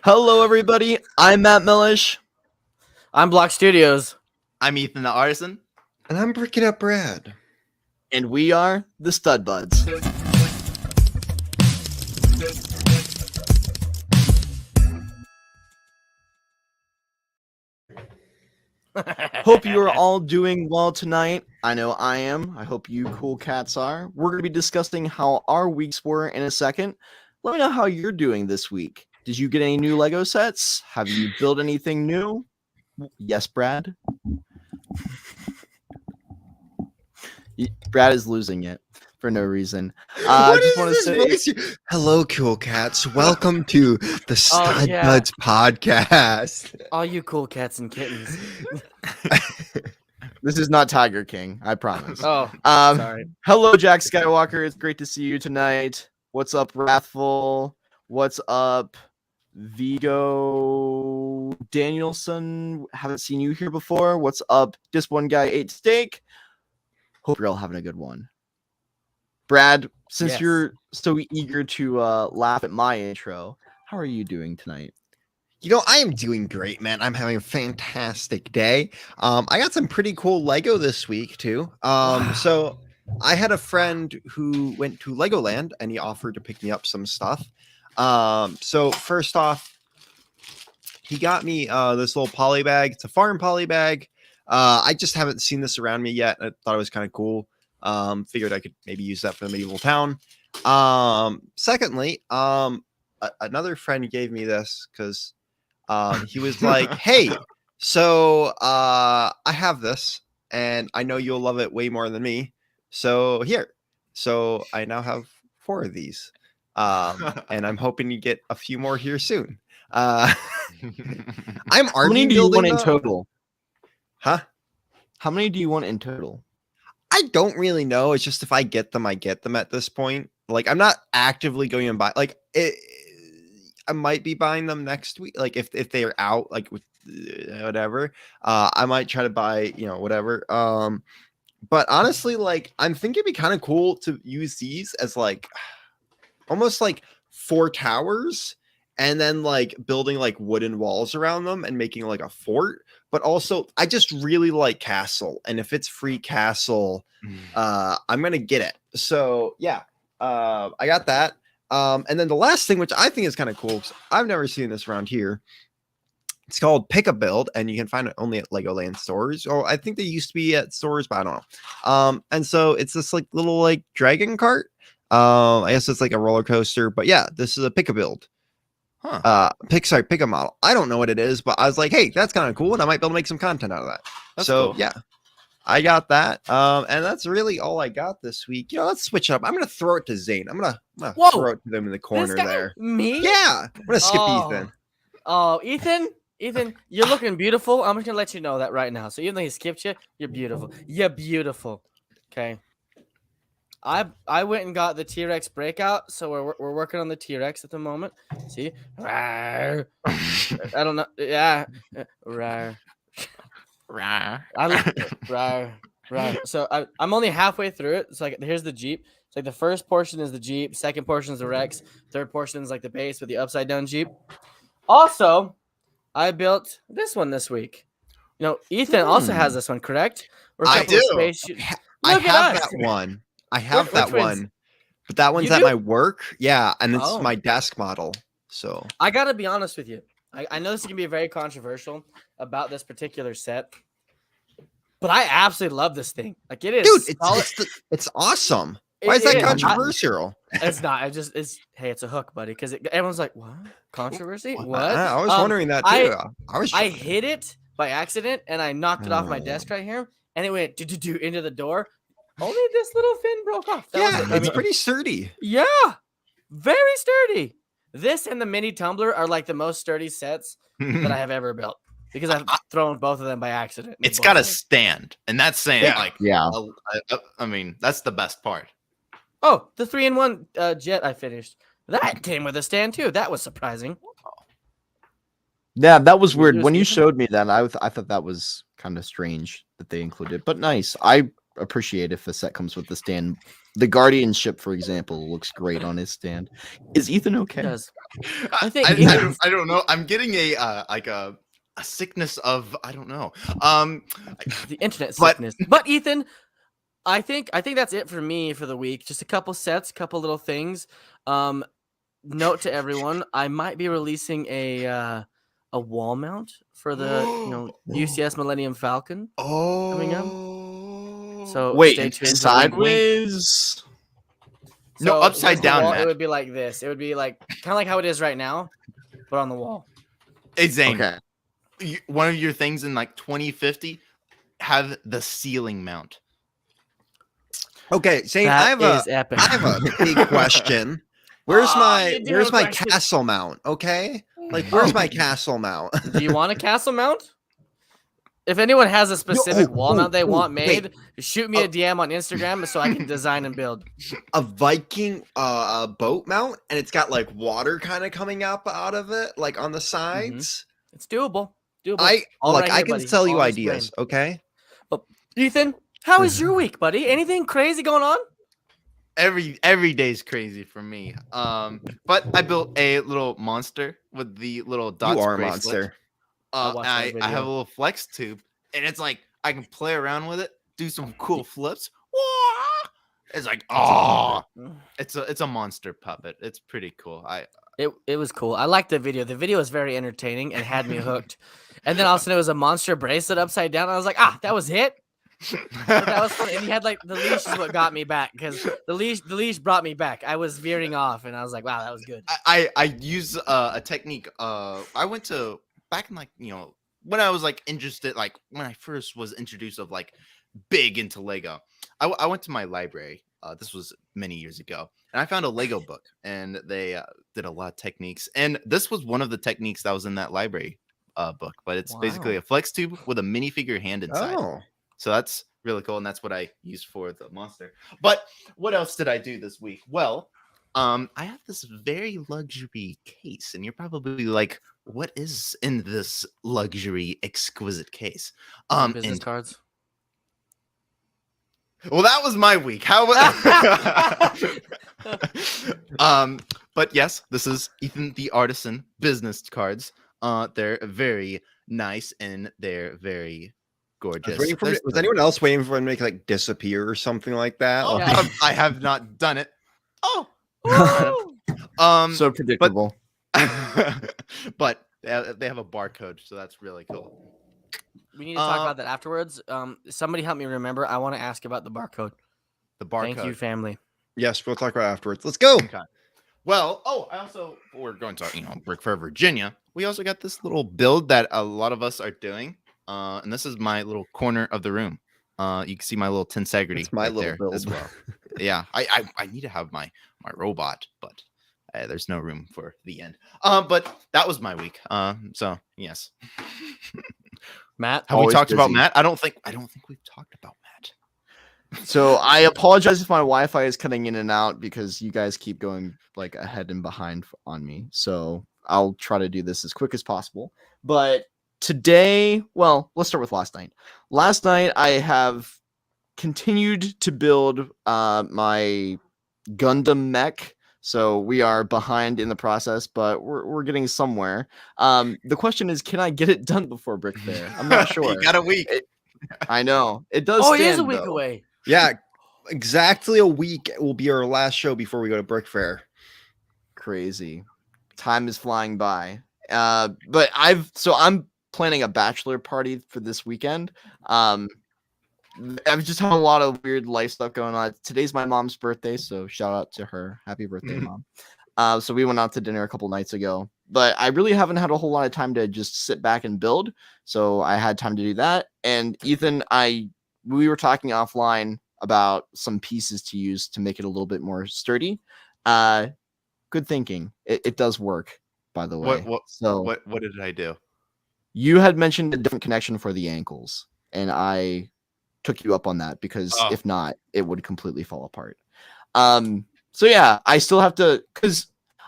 Hello, everybody. I'm Matt Mellish. I'm Block.studios. I'm Ethan the Artisan. And I'm BrickingUpBrad. And we are the Stud Buds. Hope you are all doing well tonight. I know I am. I hope you cool cats are. We're going to be discussing how our weeks were in a second. Let me know how you're doing this week. Did you get any new Lego sets? Have you built anything new? Yes, Brad. Brad is losing it for no reason. I just want to say hello, cool cats. Welcome to the Stud Buds podcast. All you cool cats and kittens. This is not Tiger King, I promise. Oh, sorry. Hello, Jack Skywalker. It's great to see you tonight. What's up, Wrathful? What's up, Vigo Danielson? Haven't seen you here before. What's up? This one guy ate steak. Hope you're all having a good one. Brad, since you're so eager to laugh at my intro, how are you doing tonight? You know, I am doing great, man. I'm having a fantastic day. I got some pretty cool Lego this week, too. So I had a friend who went to Legoland, and he offered to pick me up some stuff. So first off, he got me this little polybag. It's a farm polybag. I just haven't seen this around me yet. I thought it was kind of cool. Figured I could maybe use that for the medieval town. Secondly, another friend gave me this because he was like, hey, so I have this and I know you'll love it way more than me. So here. So I now have 4 of these. And I'm hoping you get a few more here soon. I'm How many do you want in total? Huh? How many do you want in total? I don't really know. It's just if I get them, I get them at this point. Like, I'm not actively going and buy. Like, I might be buying them next week. Like, if they're out, like with whatever, I might try to buy, whatever. But honestly, like, I'm thinking it'd be kind of cool to use these as like almost like 4 towers, and then like building like wooden walls around them and making like a fort. But also, I just really like castle, and if it's free castle, I'm gonna get it. So yeah, I got that. And then the last thing, which I think is kind of cool, because I've never seen this around here. It's called Pick a Build, and you can find it only at Legoland stores. Or I think they used to be at stores, but I don't know. And so it's this like little like dragon cart. I guess it's like a roller coaster, but yeah, this is a Pick a Build. Pick a model. I don't know what it is, but I was like, hey, that's kind of cool, and I might be able to make some content out of that. That's cool. Yeah, I got that. And that's really all I got this week. Let's switch up. I'm gonna throw it to Zane. I'm gonna throw it to them in the corner there. Me? Yeah. I'm gonna skip Ethan. Oh, Ethan, you're looking beautiful. I'm just gonna let you know that right now. So even though he skipped you, you're beautiful. You're beautiful. Okay. I went and got the T-Rex breakout, so we're working on the T-Rex at the moment. See, I don't know. Yeah, So I'm only halfway through it. It's like here's the Jeep. It's like the first portion is the Jeep, second portion is the Rex, third portion is like the base with the upside down Jeep. Also, I built this one this week. Ethan also has this one, correct? I do. I have that one. I have that one, but that one's at my work. Yeah, and it's my desk model. So I gotta be honest with you. I know this is gonna be very controversial about this particular set, but I absolutely love this thing. Like it is, dude. It's awesome. Why is that controversial? It's not. It's a hook, buddy. Because everyone's like, what controversy? What? I was wondering that too. I hit it by accident and I knocked it off my desk right here, and it went into the door. Only this little fin broke off. It's pretty sturdy. Yeah, very sturdy. This and the mini tumbler are like the most sturdy sets that I have ever built because I've thrown both of them by accident. It's got a stand, and that's saying yeah. I mean, that's the best part. Oh, the 3-in-1 jet I finished. That came with a stand too. That was surprising. Yeah, that was weird. When you showed me that, I thought that was kind of strange that they included, but nice. I appreciate if a set comes with the stand The guardianship, for example, looks great on his stand. Is Ethan okay? It does. I think I, Ethan's- I don't know. I'm getting a sickness of I don't know. The internet But- sickness. But Ethan, I think that's it for me for the week. Just a couple sets, couple little things. Note to everyone, I might be releasing a wall mount for the UCS Millennium Falcon. Coming up. Oh. So Wait, stay tuned. for that. sideways. No, So upside here's the down, wall. Matt. It would be like this. It would be like kind of like how it is right now, but on the wall. Hey Zane, Okay. one of your things in like 2050 have the ceiling mount. Okay, Zane, That is I epic. have a big question. Where's Oh, my you do have a question. castle mount? Okay, like where's my castle mount? Do you want a castle mount? If anyone has a specific wall mount they want made, shoot me a DM on Instagram so I can design and build. A Viking boat mount, and it's got like water kind of coming up out of it, like on the sides. It's doable. Doable. I All like right I here, can buddy. sell you All this ideas. brain. Okay. Ethan, how was your week, buddy? Anything crazy going on? Every day's crazy for me. But I built a little monster with the little dots You are a bracelet. monster. I watched that I have video. a little flex tube, and it's like I can play around with it, do some cool flips. Wah! It's like it's a monster puppet. It's pretty cool. It was cool. I liked the video. The video was very entertaining and had me hooked. And then all of a sudden it was a monster bracelet upside down. I was like, that was it. But that was fun. And he had like the leash is what got me back because the leash brought me back. I was veering off and I was like, wow, that was good. I use a technique. I went to back in like when I was like interested, like when I first was introduced of like big into Lego. I went to my library. This was many years ago, and I found a Lego book, and they did a lot of techniques. And this was one of the techniques that was in that library book. But it's basically Wow. a flex tube with a minifigure hand inside. Oh, So that's really cool, and that's what I used for the monster. But what else did I do this week? Well, I have this very luxury case, and you're probably like, "What is in this luxury, exquisite case?" Business And cards. well, that was my week. How? But yes, this is Ethan the Artisan business cards. They're very nice and they're very gorgeous. was anyone else waiting for him to make like disappear or something like that? Oh, Yeah. I have not done it. Oh, So predictable. but they have a barcode, so that's really cool. We need to talk about that afterwards. Somebody help me remember. I want to ask about the barcode. The barcode. Thank you, family. Yes, we'll talk about it afterwards. Let's go. Okay. Well, we're going to Brick Fair, Virginia. We also got this little build that a lot of us are doing. And this is my little corner of the room. You can see my little tensegrity. It's my little there build as well. Yeah, I need to have my robot, but there's no room for the end. But that was my week. So yes. Matt, Have we Always talked about busy. Matt? I don't think we've talked about Matt. So I apologize if my Wi-Fi is cutting in and out because you guys keep going like ahead and behind on me. So I'll try to do this as quick as possible. But today, well, let's start with last night. Last night I have continued to build my Gundam mech. So we are behind in the process, but we're getting somewhere. The question is, can I get it done before Brick Fair? I'm not sure. You got a week. I know it does. oh, it is a stand, week though. away. Yeah, exactly a week will be our last show before we go to Brick Fair. Crazy. Time is flying by. But I'm planning a bachelor party for this weekend. I've just had a lot of weird life stuff going on. Today's my mom's birthday, so shout out to her. Happy birthday, Mom. So we went out to dinner a couple nights ago, but I really haven't had a whole lot of time to just sit back and build. So I had time to do that. And Ethan, we were talking offline about some pieces to use to make it a little bit more sturdy. Good thinking. It does work, by the way. What did I do? You had mentioned a different connection for the ankles, and I took you up on that because if not, it would completely fall apart. So yeah, I still have to, because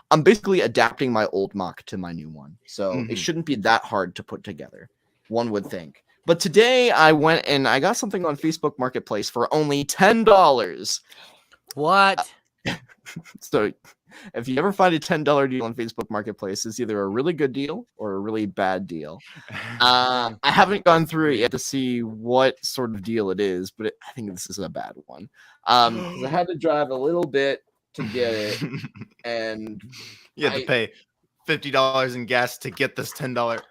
I'm basically adapting my old mock to my new one. So it shouldn't be that hard to put together, one would think. But today I went and I got something on Facebook Marketplace for only $10. What? So if you ever find a $10 deal on Facebook Marketplace, it's either a really good deal or a really bad deal. I haven't gone through it yet to see what sort of deal it is, but I think this is a bad one. Because I had to drive a little bit to get it, and You had to pay $50 in gas to get this $10.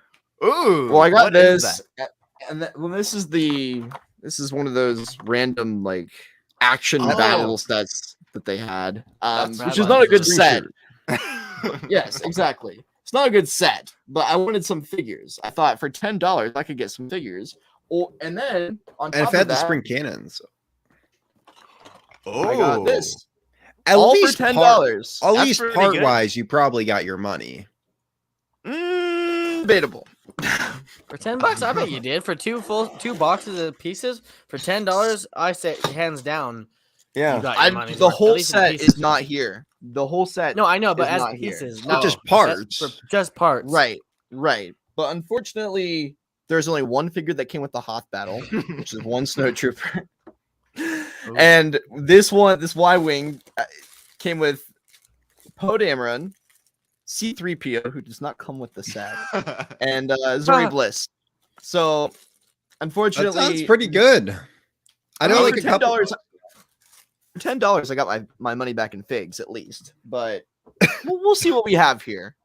Ooh. well, I got what is this, and this is one of those random like action battle sets that they had, which is not a good set. Yes, exactly. It's not a good set, but I wanted some figures. I thought for $10 I could get some figures. And then on top And if of it had the that, spring cannons, Oh. I got this. at All least for $10. At That's least pretty part good. wise, you probably got your money. Debatable. For $10, I bet you did. For two boxes of pieces for $10, I say hands down. You got your money's The worth, at whole least in set pieces. is not here. The whole set. No, I know, but is as not here. pieces, But no, just that's parts. for just parts. Right. But unfortunately, there's only one figure that came with the Hoth battle, which is one snowtrooper. And this Y-wing came with Poe Dameron, C-3PO, who does not come with the set, and Zuri Bliss. So, That unfortunately, sounds pretty good. I know, like for a couple. For $10, I got my money back in figs at least. But we'll see what we have here.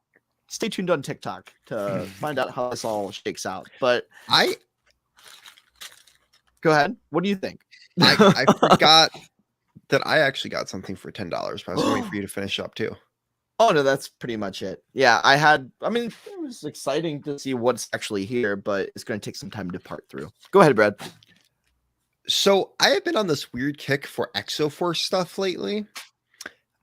Stay tuned on TikTok to find out how this all shakes out. But go ahead. What do you think? I forgot that I actually got something for $10, but I was waiting for you to finish up too. Oh no, that's pretty much it. Yeah, it was exciting to see what's actually here, but it's going to take some time to part through. Go ahead, Brad. So I have been on this weird kick for Exoforce stuff lately,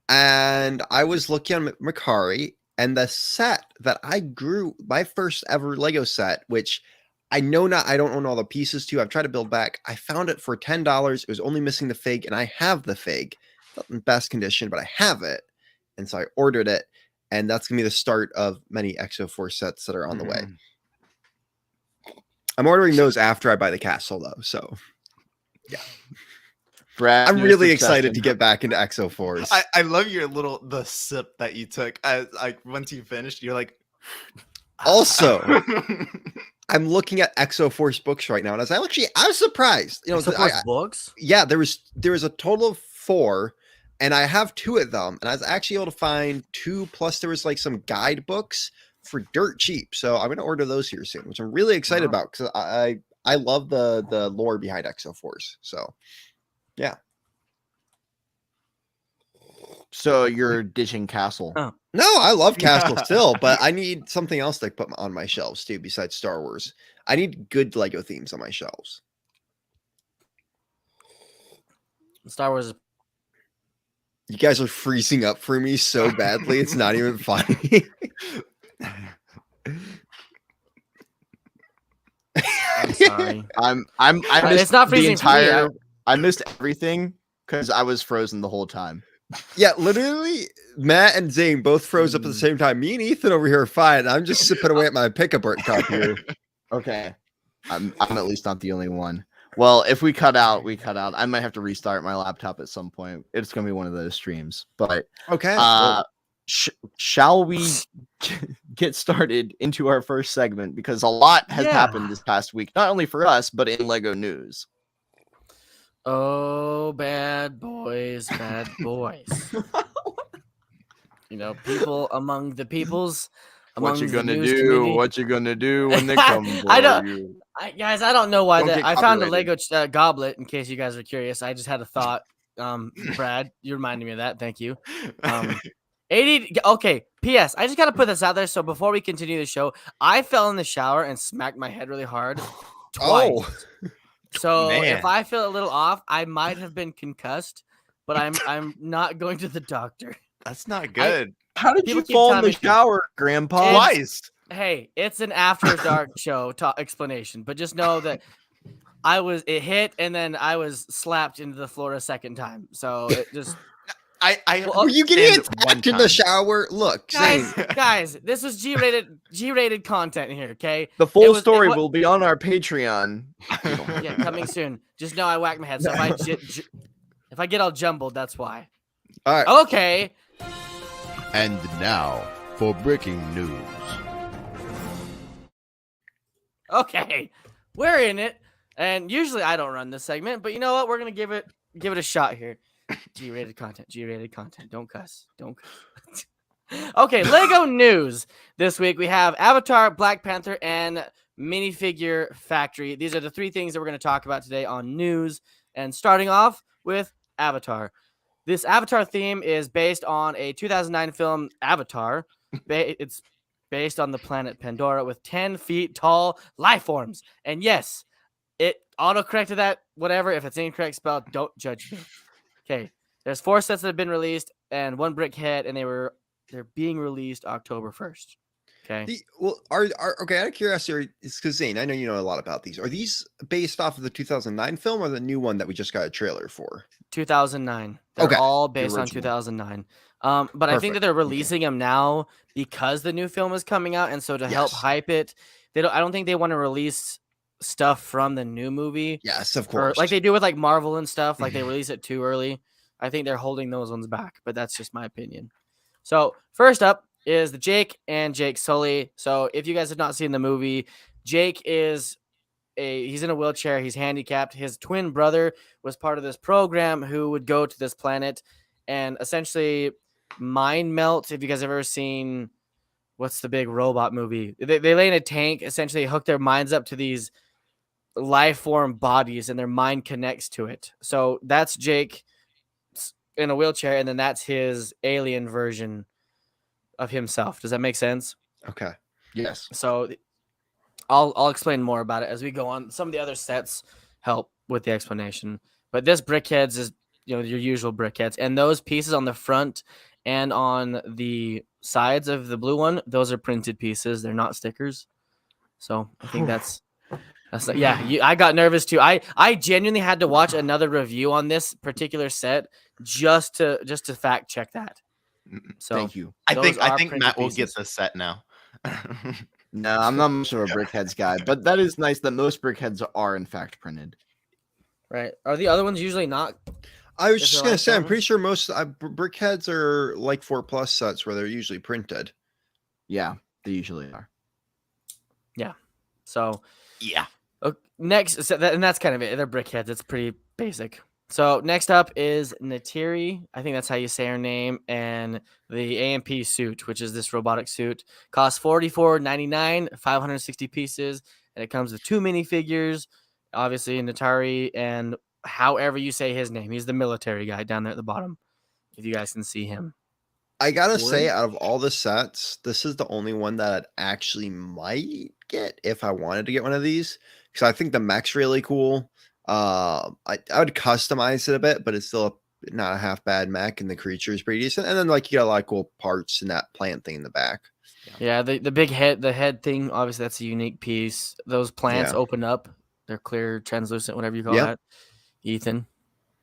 and I was looking on Mercari, and the set that I grew, my first ever Lego set, which I don't own all the pieces to. I've tried to build back. I found it for $10. It was only missing the fig, and I have the fig. Not in best condition, but I have it. And so I ordered it, and that's gonna be the start of many Exoforce sets that are on the way. I'm ordering those after I buy the castle, though. So yeah, Brad, I'm really excited to get back into Exoforce. I love the sip that you took. Once you finished, you're like. Also, I'm looking at Exoforce books right now, and I was surprised. You know, books. Yeah, there was a total of 4. And I have 2 of them, and I was actually able to find 2. Plus, there was like some guidebooks for dirt cheap. So I'm going to order those here soon, which I'm really excited about because I love the lore behind Exoforce. So, yeah. So you're ditching Castle. Oh. No, I love Castle still, but I need something else to put on my shelves too, besides Star Wars. I need good Lego themes on my shelves. Star Wars is You guys are freezing up for me so badly. It's not even funny. I'm sorry. It's not freezing for me. I missed everything because I was frozen the whole time. Yeah, literally, Matt and Zane both froze up at the same time. Me and Ethan over here are fine. I'm just sipping away at my pickup cup here. Okay. I'm at least not the only one. Well, if we cut out, we cut out. I might have to restart my laptop at some point. It's going to be one of those streams. But okay. Shall we get started into our first segment? Because a lot has happened this past week, not only for us, but in LEGO news. Oh, bad boys, bad boys. You know, people among the peoples. What you gonna do? Community. What you gonna do when they come for you? Guys, I don't know why that. I found a Lego goblet. In case you guys are curious, I just had a thought. Brad, you reminded me of that. Thank you. 80. Okay. P.S. I just gotta put this out there. So before we continue the show, I fell in the shower and smacked my head really hard twice. Oh. So if I feel a little off, I might have been concussed, but I'm not going to the doctor. That's not good. How did you fall in the shower, Grandpa? Twice. Hey, it's an after dark show explanation, but just know that it hit and then I was slapped into the floor a second time. So it just were you getting attacked in the shower? Look, guys, this is G-rated content here, okay? The full story will be on our Patreon. Yeah, coming soon. Just know I whacked my head. So if If I get all jumbled, that's why. All right. Okay. And now for breaking news. Okay. We're in it. And usually I don't run this segment, but you know what? We're gonna give it a shot here. G-rated content. G-rated content. Don't cuss. Don't cuss. Okay, Lego news. This week we have Avatar, Black Panther, and Minifigure Factory. These are the three things that we're going to talk about today on news. And starting off with Avatar. This Avatar theme is based on a 2009 film, Avatar. It's based on the planet Pandora with 10 feet tall life forms. And yes, it auto-corrected that, whatever. If it's incorrect spelled, don't judge me. Okay, there's 4 sets that have been released and 1 brickhead, and they're being released October 1st. Okay. Okay, out of curiosity, it's because Zane, I know you know a lot about these. Are these based off of the 2009 film or the new one that we just got a trailer for? 2009. They're Okay, all based on original. 2009. But I think that they're releasing them now because the new film is coming out, and so to help Yes. hype it, I don't think they want to release stuff from the new movie. Yes, of Or, course. like they do with like Marvel and stuff. Like they release it too early. I think they're holding those ones back, but that's just my opinion. So first up is the Jake and Jake Sully. So if you guys have not seen the movie, Jake he's in a wheelchair. He's handicapped. His twin brother was part of this program who would go to this planet and essentially mind melt. If you guys have ever seen, what's the big robot movie? They lay in a tank, essentially hook their minds up to these life form bodies and their mind connects to it. So that's Jake in a wheelchair, and then that's his alien version of himself. Does that make sense? Okay. Yes. So I'll explain more about it as we go on. Some of the other sets help with the explanation, but this brickheads is your usual brickheads, and those pieces on the front and on the sides of the blue one, those are printed pieces. They're not stickers. So I think that's I got nervous too. I genuinely had to watch another review on this particular set just to fact check that. So Thank you. I those think are Matt printed will get pieces. the set now. No, I'm not much of a brickheads guy, but that is nice that most brickheads are in fact printed. Right. Are the other ones usually not? I was Is just there gonna say, I'm leftovers? pretty sure most brickheads are like 4+ sets where they're usually printed. Yeah, they usually are. So Yeah. next, and that's kind of it. They're brickheads. It's pretty basic. So next up is Nathiri. I think that's how you say her name. And the AMP suit, which is this robotic suit, costs $44.99, 560 pieces, and it comes with 2 minifigures. Obviously, Nathiri, and however you say his name, he's the military guy down there at the bottom. If you guys can see him. I gotta say, Wood? out of all the sets, this is the only one that I'd actually might get if I wanted to get one of these, because I think the mech's really cool. I would customize it a bit, but it's still not a half bad mech, and the creature is pretty decent. And then like you got a lot of cool parts and that plant thing in the back. Yeah, the big head, the head thing, obviously that's a unique piece. Those plants Yeah. open up. They're clear, translucent, whatever you call Yep. that. Ethan.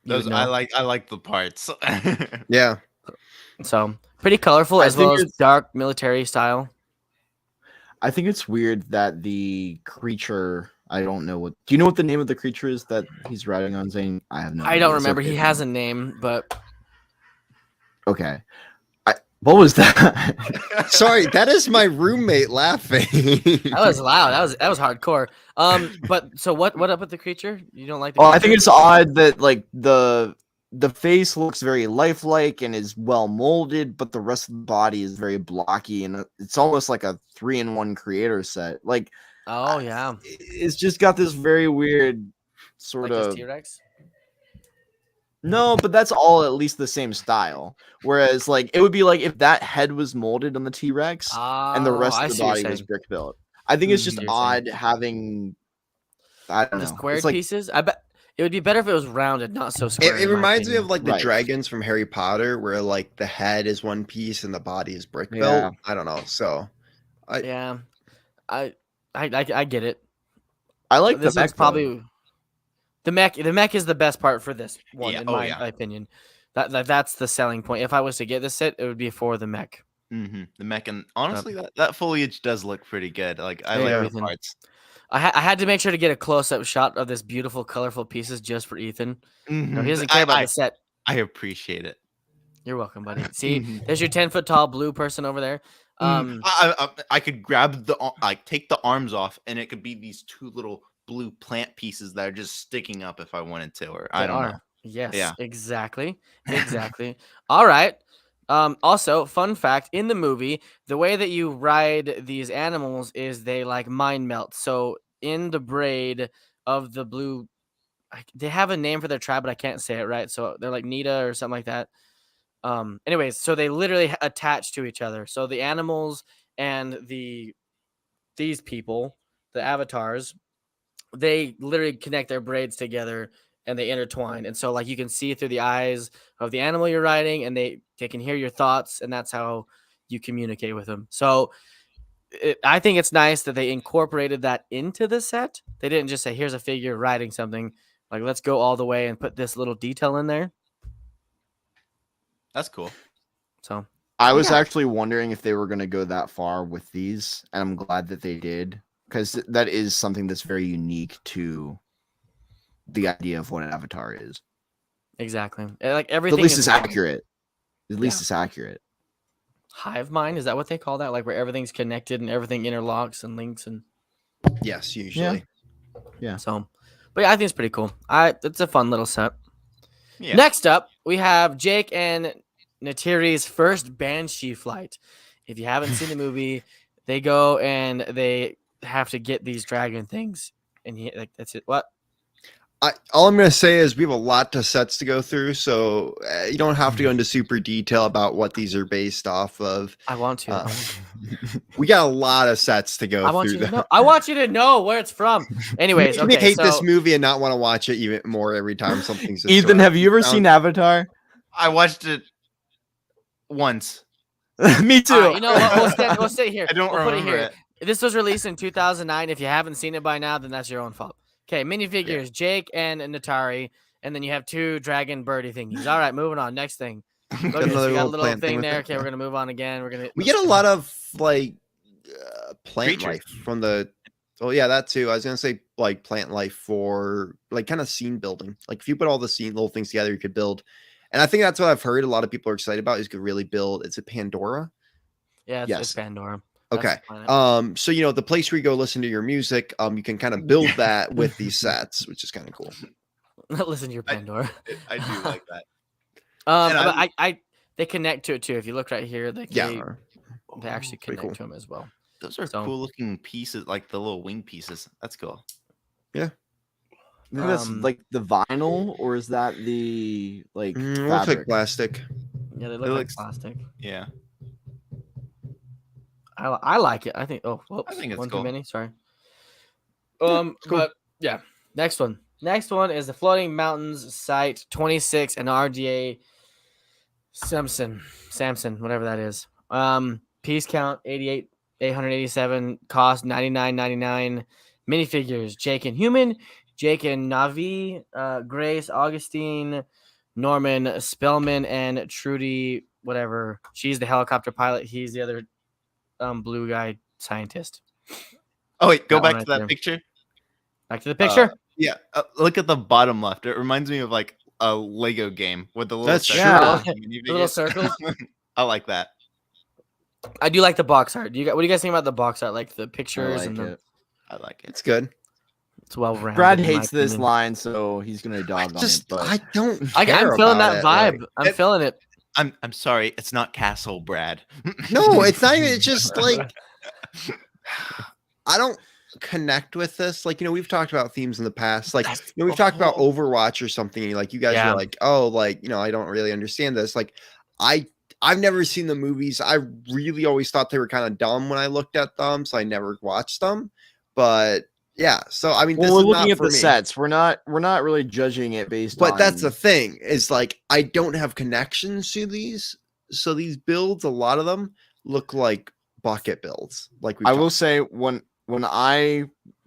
you would Those know. I like the parts. Yeah. So pretty colorful I as think well as it's- dark military style. I think it's weird that the creature. I don't know what. Do you know what the name of the creature is that he's riding on, Zane? I have no. I idea. don't It's remember. okay He if has you a name, but don't. Okay. What was that? Sorry, that is my roommate laughing. that was loud. That was hardcore. But so what up with the creature? You don't like the Oh, creature? I think it's odd that like the face looks very lifelike and is well molded, but the rest of the body is very blocky, and it's almost like a 3-in-1 creator set. Like, Oh yeah. it's just got this very weird sort Like of. this T-Rex? No, but that's all at least the same style. Whereas, like, it would be like if that head was molded on the T-Rex and the rest I of the see what body you're was saying. brick built. I think it's just You're saying. odd having. I don't The know. squared It's like pieces. I bet it would be better if it was rounded, not so square. It in my reminds me opinion. of like the Right. dragons from Harry Potter, where like the head is one piece and the body is brick Yeah. built. I don't know. So Yeah, I get it. I like the This is mech, though. probably the mech. The mech is the best part for this one, Yeah, in oh, my yeah. opinion. That's the selling point. If I was to get this set, it would be for the mech. The mech, and honestly, that foliage does look pretty good. Like I Hey, like the everything. parts. I had to make sure to get a close-up shot of this beautiful, colorful pieces just for Ethan. No, he doesn't care about the set. I appreciate it. You're welcome, buddy. See, there's your 10-foot tall blue person over there. I could grab take the arms off, and it could be these two little blue plant pieces that are just sticking up if I wanted to, or I don't know. Yes, Yeah. exactly. All right. Also, fun fact, in the movie, the way that you ride these animals is they like mind melt. So in the braid of the blue, they have a name for their tribe, but I can't say it right. So they're like Nita or something like that. Anyways, so they literally attach to each other. So the animals and these people, the avatars, they literally connect their braids together and they intertwine. And so like you can see through the eyes of the animal you're riding, and they can hear your thoughts, and that's how you communicate with them. So I think it's nice that they incorporated that into the set. They didn't just say, here's a figure riding something. Like, let's go all the way and put this little detail in there. That's cool. So I was actually wondering if they were going to go that far with these, and I'm glad that they did, because that is something that's very unique to the idea of what an avatar is. Exactly. Like everything. At least it's accurate. At least it's accurate. Hive mind, is that what they call that? Like where everything's connected and everything interlocks and links and. Yes, usually. Yeah. So, but yeah, I think it's pretty cool. It's a fun little set. Yeah. Next up, we have Jake and Nathiri's first Banshee flight. If you haven't seen the movie, they go and they have to get these dragon things, and that's it. What? All I'm going to say is we have a lot of sets to go through, so you don't have to go into super detail about what these are based off of. I want to. We got a lot of sets to go I want through. you to know. I want you to know where it's from. Anyways, You hate this movie and not want to watch it even more every time something's. Ethan, have you ever seen Avatar? I watched it once. Me too. You know what? We'll stay here. I don't we'll remember put it here. it. This was released in 2009. If you haven't seen it by now, then that's your own fault. Okay, minifigures, Jake and Nathiri, and then you have two dragon birdie thingies. All right, moving on. Next thing. Okay, so we got a little thing there. Okay, we're gonna move on again. We get a lot of like plant Creatures. life from the. Oh yeah, that too. I was gonna say like plant life for like kind of scene building. Like if you put all the scene little things together, you could build. And I think that's what I've heard a lot of people are excited about is you could really build. It's a Pandora. Yeah, Yes. it's Pandora. Okay. That's So the place where you go listen to your music, you can kind of build that with these sets, which is kind of cool. Listen to your Pandora. I do like that. But they connect to it too. If you look right here, they actually pretty connect cool. to them as well. Those are So- cool looking pieces, like the little wing pieces. That's cool. I think that's like the vinyl, or is that the like Looks fabric? like plastic. Yeah, they It look like looks- plastic. Yeah. I like it. I think. Oh, whoops, I think it's one cool. too many. Sorry. cool. But yeah. Next one. Next one is the Floating Mountains Site 26 and RDA Samson, whatever that is. Piece count 887, cost $99.99. Minifigures: Jake and Human, Jake and Navi, Grace, Augustine, Norman, Spellman, and Trudy, whatever. She's the helicopter pilot. He's the other blue guy scientist. Oh wait, go That back one to right that there. picture. Back to the picture. Yeah, look at the bottom left. It reminds me of like a Lego game with the little That's circles true. and The little minifigures. circles. I like that. I do like the box art. What do you guys think about the box art? Like the I pictures like and the, it. I like it. It's good. it's well rounded. Brad in my hates this opinion. line, so he's gonna dog on it. But I don't. I'm care feeling about that it, vibe. like- I'm feeling it. I'm sorry, it's not Castle, Brad. No, it's not even. It's just like I don't connect with this. Like we've talked about themes in the past. Like we've talked about Overwatch or something. And like you guys Yeah. are like, oh, like I don't really understand this. Like I've never seen the movies. I really always thought they were kind of dumb when I looked at them, so I never watched them. But yeah, so I mean, this well, we're is looking not at for the me. sets. We're not really judging it based on. But that's the thing is like I don't have connections to these. So these builds, a lot of them look like bucket builds. Like I will say when I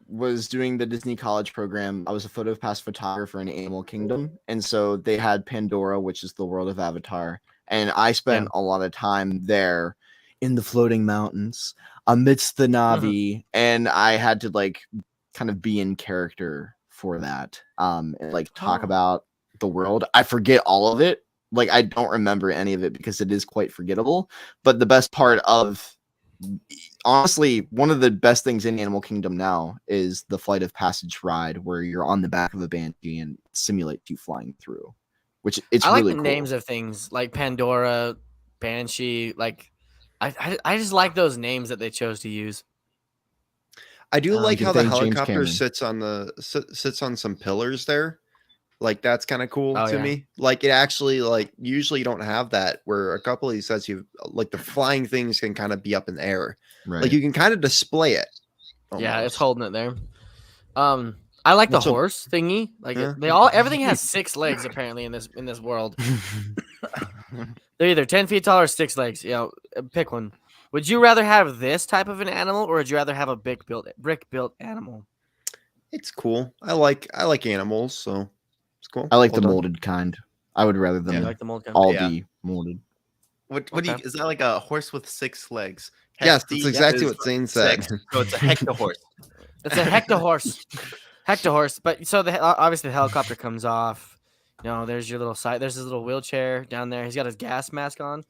was doing the Disney College program, I was a photo pass photographer in Animal Kingdom, and so they had Pandora, which is the world of Avatar, and I spent a lot of time there in the floating mountains amidst the Navi, and I had to like kind of be in character for that. And like talk Oh. about the world. I forget all of it. Like I don't remember any of it because it is quite forgettable. But the best part of honestly, one of the best things in Animal Kingdom now is the Flight of Passage ride where you're on the back of a Banshee and simulate you flying through. Which it's I like really the cool. names of things like Pandora, Banshee. Like, I just like those names that they chose to use. I do like you how the thank James helicopter Cameron. sits on some pillars there. Like that's kind of cool Oh, to yeah. me. Like it actually like usually you don't have that where a couple of these sets you like the flying things can kind of be up in the air. Right. Like you can kind of display it. Yeah, it's almost. holding it there. I like the Also- horse thingy. Like Yeah. everything has 6 legs apparently in this world. They're either 10 feet tall or 6 legs. You know, pick one. Would you rather have this type of an animal, or would you rather have a brick built animal? It's cool. I like animals, so it's cool. I like Well the done. molded kind. I would rather them You like the mold kind? all Yeah. be molded. What do you Okay. is that like a horse with 6 legs? Yes, Hecty that's exactly is what Zane said. 6, so it's a hecta horse. It's a hecta horse. Hecta horse. But so obviously the helicopter comes off. You know, there's your little side. There's his little wheelchair down there. He's got his gas mask on.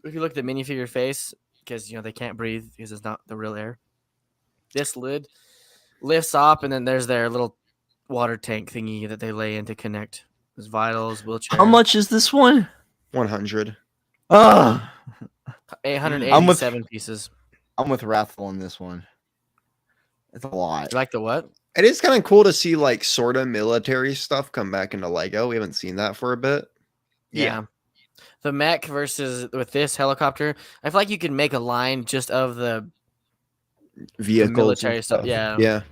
If you look at the minifigure face, because you know they can't breathe because it's not the real air. This lid lifts up, and then there's their little water tank thingy that they lay in to connect. His vitals, wheelchair. How much is this one? 100. Oh, 887 pieces. I'm with Wrathful on this one. It's a lot. You like the what? It is kind of cool to see like sort of military stuff come back into Lego. We haven't seen that for a bit. Yeah. The mech versus with this helicopter, I feel like you could make a line just of the Vehicles, and military stuff. Yeah. Yeah.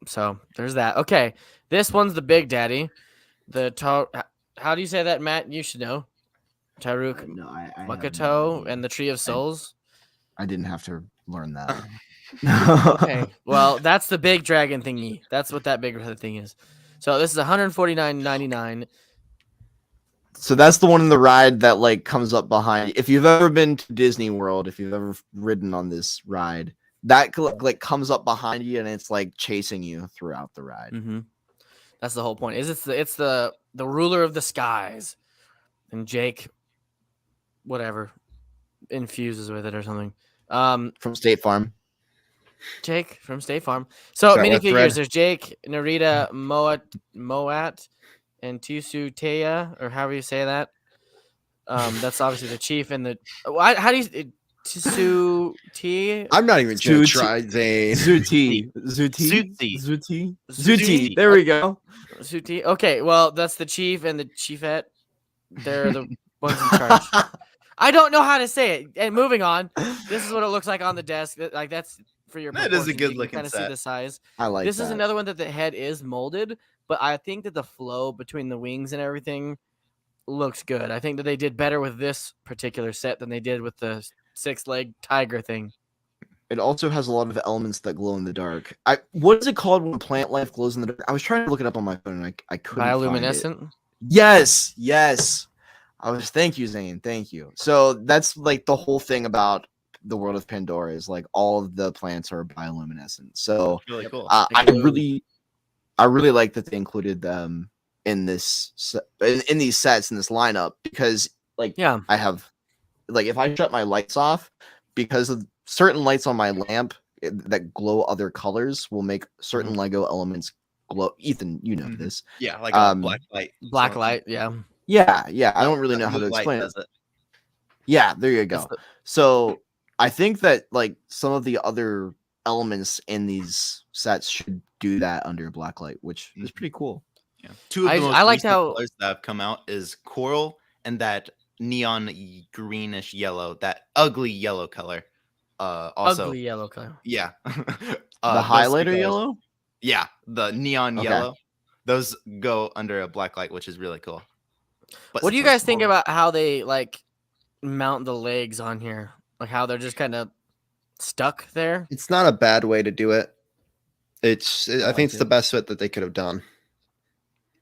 So there's that. Okay. This one's the big daddy. How do you say that, Matt? You should know. Taruk No, I have no Makato idea. and the Tree of Souls. I didn't have to learn that. Okay. Well, that's the big dragon thingy. That's what that big thing is. So this is $149.99. So that's the one in the ride that like comes up behind. If you've ever been to Disney World, if you've ever ridden on this ride, that like comes up behind you and it's like chasing you throughout the ride. Mm-hmm. That's the whole point. It's the ruler of the skies, and Jake, whatever, infuses with it or something. From State Farm. Jake from State Farm. So Is that what minifigures. thread? There's Jake, Narita, Moat, and Tusuteya, or however you say that. That's obviously the chief and the. How do you Tusuti? I'm not even gonna Zuti- try Zane. Zuti. Zuti. There we go. Suti. Okay, well that's the chief and the chiefette. They're the ones in charge. I don't know how to say it. And moving on, this is what it looks like on the desk. Like that's for your. That is a good looking Kind of see set. the size. I like This that. is another one that the head is molded, but I think that the flow between the wings and everything looks good. I think that they did better with this particular set than they did with the 6-leg tiger thing. It also has a lot of elements that glow in the dark. What is it called when plant life glows in the dark? I was trying to look it up on my phone and I couldn't find it. Bioluminescent. Yes. Thank you, Zane. Thank you. So that's like the whole thing about the world of Pandora is like all of the plants are bioluminescent. So Really cool. I really like that they included them in this in these sets in this lineup because like Yeah. I have like if I shut my lights off because of certain lights on my lamp that glow other colors will make certain Lego elements glow. Ethan, you know Mhm. this. Yeah, like a black light. Black So- light. Yeah. Yeah. I don't really know how to Blue light explain it. does it. Yeah, there you That's go. the- So I think that like some of the other elements in these sets should do that under blacklight, which is pretty cool. Yeah. Two of I- the most I liked recent how- colors that have come out is coral and that neon greenish yellow, that ugly yellow color. Also, Ugly yellow color. yeah. The those two highlighter colors- yellow? Yeah, the neon Okay. yellow. Those go under a black light, which is really cool. But What do you supposed guys to think hold- about how they like mount the legs on here? Like how they're just kind of stuck there? It's not a bad way to do it. I think like it's the it. best fit that they could have done.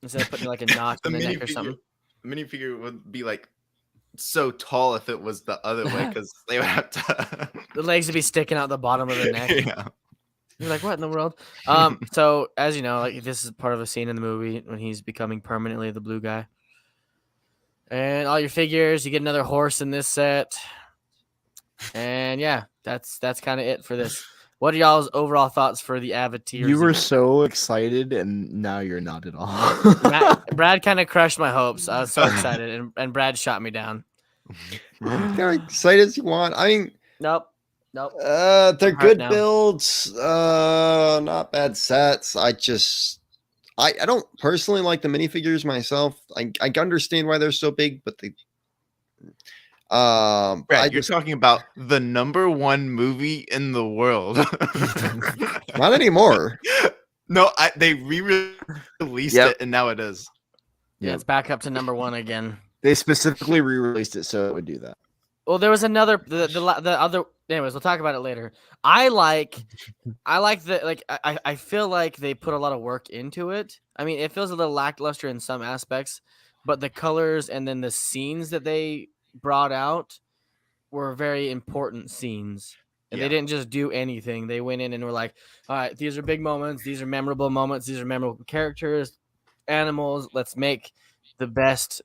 Instead of putting like a notch in the neck or something. minifigure would be like so tall if it was the other way because they would have to. The legs would be sticking out the bottom of the neck. Yeah. You're like, what in the world? So as you know, like this is part of a scene in the movie when he's becoming permanently the blue guy. And all your figures, you get another horse in this set. And yeah, that's kind of it for this. What are y'all's overall thoughts for the Avatar? You were so excited, and now you're not at all. Brad kind of crushed my hopes. I was so excited, and Brad shot me down. They're excited as you want. I mean, Nope. they're hurt good now. builds. Not bad sets. I don't personally like the minifigures myself. I understand why they're so big, but they. Brad, you're talking about the #1 movie in the world. Not anymore. No, they re-released Yep. it, and now it is. Yeah, it's back up to #1 again. They specifically re-released it so it would do that. Well, there was another the other. Anyways, we'll talk about it later. I like I feel like they put a lot of work into it. I mean, it feels a little lackluster in some aspects, but the colors and then the scenes that they brought out were very important scenes. And they didn't just do anything. They went in and were like, all right, these are big moments. These are memorable moments. These are memorable characters, animals. Let's make the best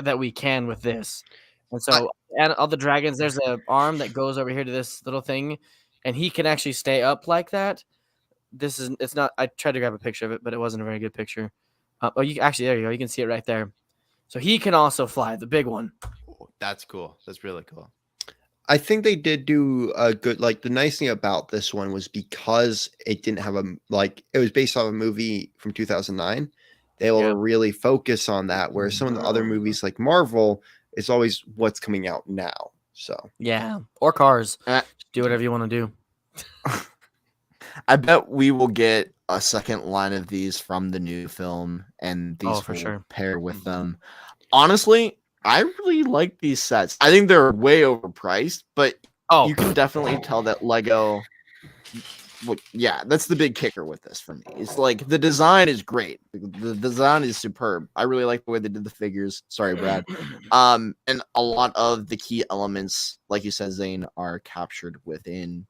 that we can with this. And so, and all the dragons, there's an arm that goes over here to this little thing, and he can actually stay up like that. It's not, I tried to grab a picture of it, but it wasn't a very good picture. There you go. You can see it right there. So he can also fly, the big one. Oh, that's cool. That's really cool. I think they did do a good, like, the nice thing about this one was because it didn't have it was based off a movie from 2009. They will really focus on that, whereas some of the other movies like Marvel, it's always what's coming out now. So yeah, or Cars. Do whatever you want to do. I bet we will get a second line of these from the new film, and these for will sure. pair with them. Honestly, I really like these sets. I think they're way overpriced, but you can definitely tell that Lego. Yeah, that's the big kicker with this for me. It's like the design is great. The design is superb. I really like the way they did the figures. Sorry, Brad. And a lot of the key elements, like you said, Zane, are captured within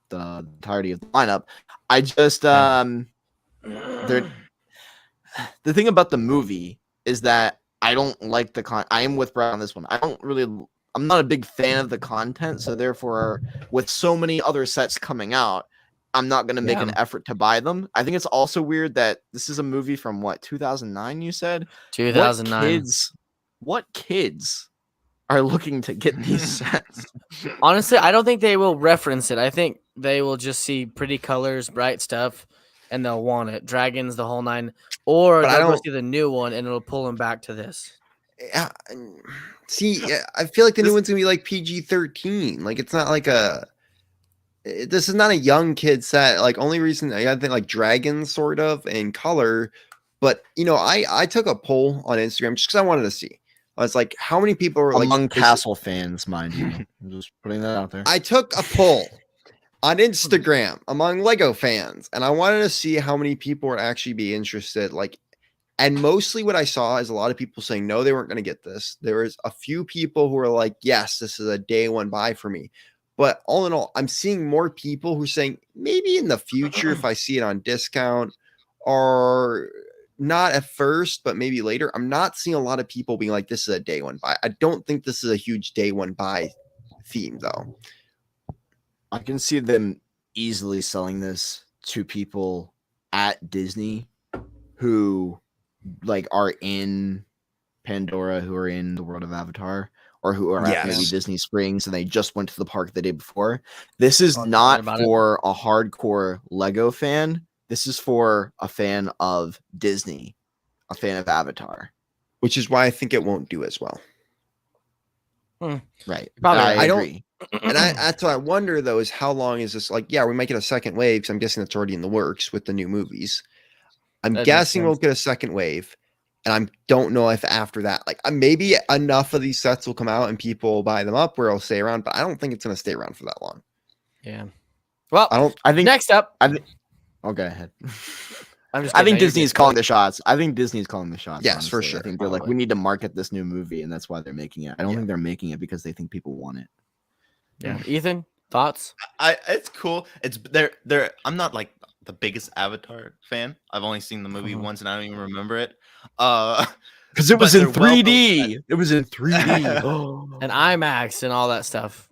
the entirety of the lineup. I just the thing about the movie is that I don't like the I am with Brad on this one. I'm not a big fan of the content, so therefore, with so many other sets coming out, I'm not going to make an effort to buy them. I think it's also weird that this is a movie from 2009, you said? 2009. What kids are looking to get these sets? Honestly, I don't think they will reference it. I think they will just see pretty colors, bright stuff, and they'll want it. Dragons, the whole nine. Or they'll go see the new one, and it'll pull them back to this. See, I feel like the new one's going to be like PG-13. Like, it's not like this is not a young kid set. Like, only reason I think like dragons sort of in color, but I took a poll on Instagram just because I wanted to see. I was like, how many people were among Castle fans, mind you? I'm just putting that out there. I took a poll on Instagram among Lego fans, and I wanted to see how many people would actually be interested. And mostly what I saw is a lot of people saying no, they weren't going to get this. There was a few people who were like, yes, this is a day one buy for me. But all in all, I'm seeing more people who are saying maybe in the future if I see it on discount, or not at first, but maybe later. I'm not seeing a lot of people being like, this is a day one buy. I don't think this is a huge day one buy theme, though. I can see them easily selling this to people at Disney who are in Pandora, who are in the world of Avatar, or who are at maybe Disney Springs and they just went to the park the day before. This is not for a hardcore Lego fan. This is for a fan of Disney, a fan of Avatar. Which is why I think it won't do as well. Right. Probably. I agree. And that's what I wonder, though, is how long is this? Like, yeah, we might get a second wave, because I'm guessing that's already in the works with the new movies. I'm guessing we'll get a second wave. And I don't know if after that, maybe enough of these sets will come out and people will buy them up where it'll stay around, but I don't think it's going to stay around for that long. Yeah. Well, I think next up. I'll go ahead. I think Disney's calling the shots. Yes, honestly. for sure. I think they're like, we need to market this new movie, and that's why they're making it. I don't think they're making it because they think people want it. Yeah. Ethan, Thoughts? It's cool. It's they're. I'm not like the biggest Avatar fan. I've only seen the movie once, and I don't even remember it. Because it was But in they're well built 3D. It was in 3D. And IMAX and all that stuff.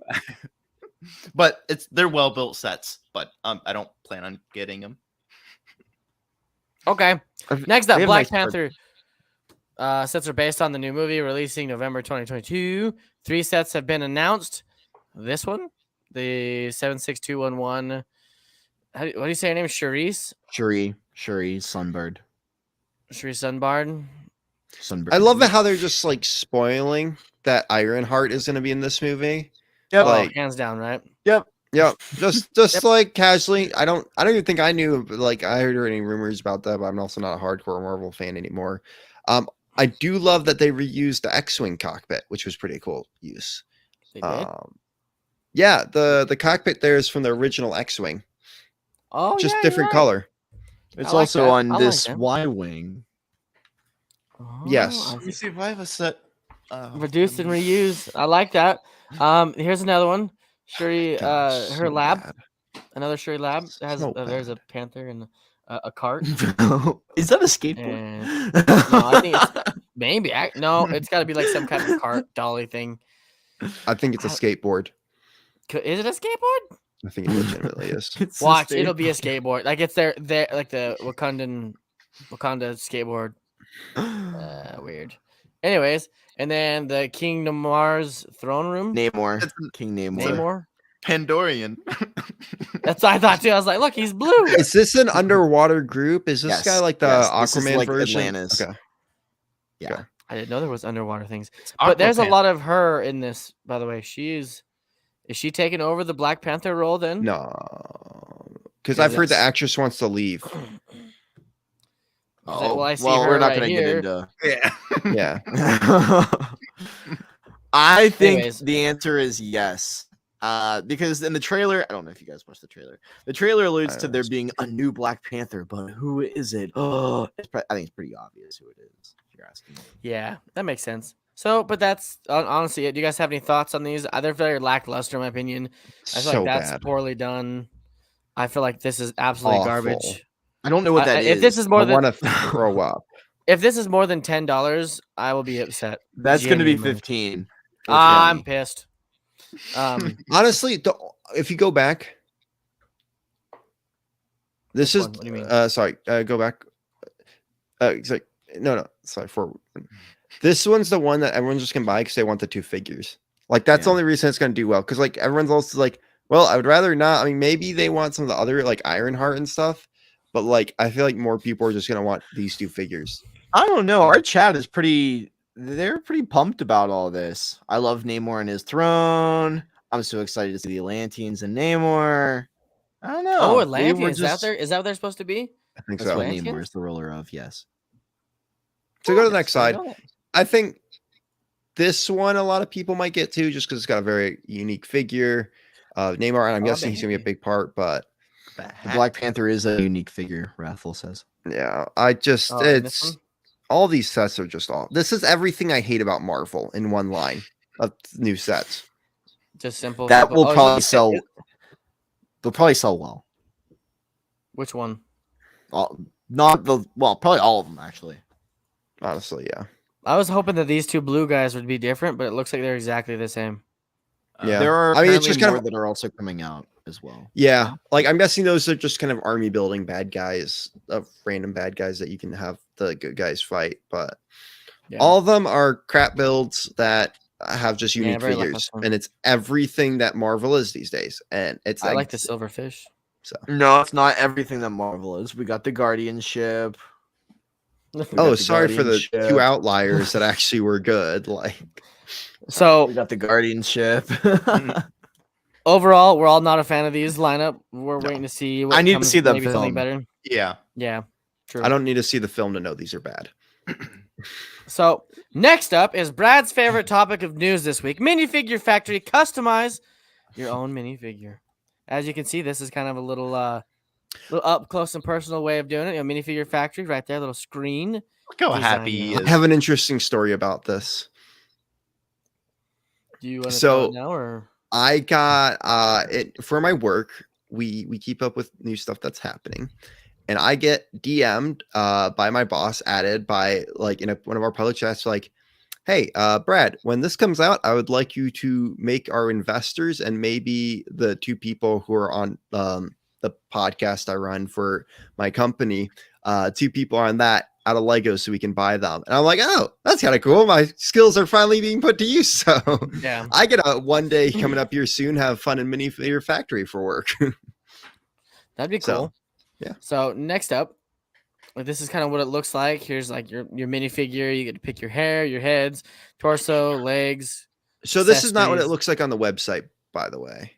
but they're well built sets. But I don't plan on getting them. Okay. Next up, They have Black nice Panther. Sets are based on the new movie releasing November 2022. 3 sets have been announced. This one, the 76211. What do you say her name? Charisse? Shuri, Sunbird. Sunbird. Sunbird. I love it how they're just like spoiling that Ironheart is going to be in this movie. Yep. Like, Hands down, right? yeah, just like casually. I don't even think I knew. Like, I heard any rumors about that, but I'm also not a hardcore Marvel fan anymore. I do love that they reused the X-wing cockpit, which was pretty cool use. They did. Yeah, the cockpit there is from the original X-wing, Oh, just yeah, different you're right. color. It's I like also that. on I like this that. Y-wing. Oh, Yes. I Let me see. see if I have a set. Reduced and reused. I like that. Here's another one. Shuri, God, her so lab. bad. Another Shuri lab. It has So there's a bad. panther and a cart. Is that a skateboard? And no, I think it's maybe. No, it's got to be like some kind of cart dolly thing. I think it's a skateboard. Is it a skateboard? I think it legitimately is. It's a Watch, it'll be a skateboard. skateboard. Like it's their like the Wakanda skateboard. Weird. Anyways, and then the King Namar's throne room. Namor. It's an King Namor. Namor. Pandorian. That's what I thought too. I was like, look, he's blue. Is this an underwater group? Is this guy Yes, like the yes, this is Aquaman like version? Atlantis. Okay. Yeah. Okay. I didn't know there was underwater things. But there's a lot of her in this, by the way. Is she taking over the Black Panther role then? No, because Yeah, I've heard the yes. actress wants to leave. Oh, Well, I see well, her we're not right going to here. get into. Yeah. Yeah. I think Anyways. the answer is yes. Because in the trailer, I don't know if you guys watched the trailer. The trailer alludes to there being a new Black Panther, but who is it? Oh, I think it's pretty obvious who it is. If you're asking me. Yeah, that makes sense. So, but that's honestly it. Do you guys have any thoughts on these? They're very lackluster, in my opinion. I feel So like that's bad. poorly done. I feel like this is absolutely Awful. garbage. I don't know what that is. If this is I more than want to throw up. if this is more than $10, I will be upset. That's going to be Genuinely. 15. I'm pissed. Honestly, if you go back, this Which is one? What do you mean? sorry. Go back. It's like no. Sorry. Forward. This one's the one that everyone's just gonna buy because they want the 2 figures. Like that's the Yeah. only reason it's gonna do well. Because like everyone's also like, well, I would rather not. I mean, maybe they want some of the other like Ironheart and stuff, but like I feel like more people are just gonna want these 2 figures. I don't know. Our chat is they're pretty pumped about all this. I love Namor and his throne. I'm so excited to see the Atlanteans and Namor. I don't know. Oh, We were Atlanteans. just- is that what they're supposed to be? I think That's so. what Atlanteans? Namor is the ruler of, yes. So go to the next I side. know that. I think this one a lot of people might get to just because it's got a very unique figure. Neymar, and I'm Oh, guessing he's gonna be a baby. big part, but The Black Panther is a unique figure, Raffle says. yeah, I just Oh, and this it's one? all these sets are just all. This is everything I hate about Marvel in one line of new sets. Just simple. That simple. will Oh, probably is it- sell. They'll probably sell well. Which one? Probably all of them actually. Honestly, yeah. I was hoping that these 2 blue guys would be different, but it looks like they're exactly the same. Yeah. There are I mean, it's apparently just kind more of- that are also coming out as well. Yeah, like I'm guessing those are just kind of army building bad guys, of random bad guys that you can have the good guys fight. But Yeah. all of them are crap builds that have just Yeah, unique very figures, lackluster. and it's everything that Marvel is these days. And it's I like the silverfish. No, it's not everything that Marvel is. We got the Guardianship. We got Oh, the sorry for the 2 Guardianship. outliers that actually were good. Like, So We got the Guardianship. overall, we're all not a fan of these lineup. We're waiting to see. What I need to comes- see the maybe something film. better. Yeah. Yeah, true. I don't need to see the film to know these are bad. So next up is Brad's favorite topic of news this week: minifigure factory. Customize your own minifigure. As you can see, this is kind of a little up close and personal way of doing it. Minifigure factory right there, little screen. Look how Design happy he it. is. I have an interesting story about this. Do you want to So- tell it now or? I got it for my work. We keep up with new stuff that's happening, and I get DM'd by my boss, added by like in one of our public chats, like, "Hey, Brad, when this comes out, I would like you to make our investors and maybe the two people who are on the podcast I run for my company, two people on that out of Lego so we can buy them." And I'm like, "Oh, that's kind of cool. My skills are finally being put to use." So Yeah. I get a one day coming up here soon, have fun in minifigure factory for work. That'd be So, cool. yeah. So next up, this is kind of what it looks like. Here's like your minifigure. You get to pick your hair, your heads, torso, legs. So this is not what it accessories. looks like on the website, by the way.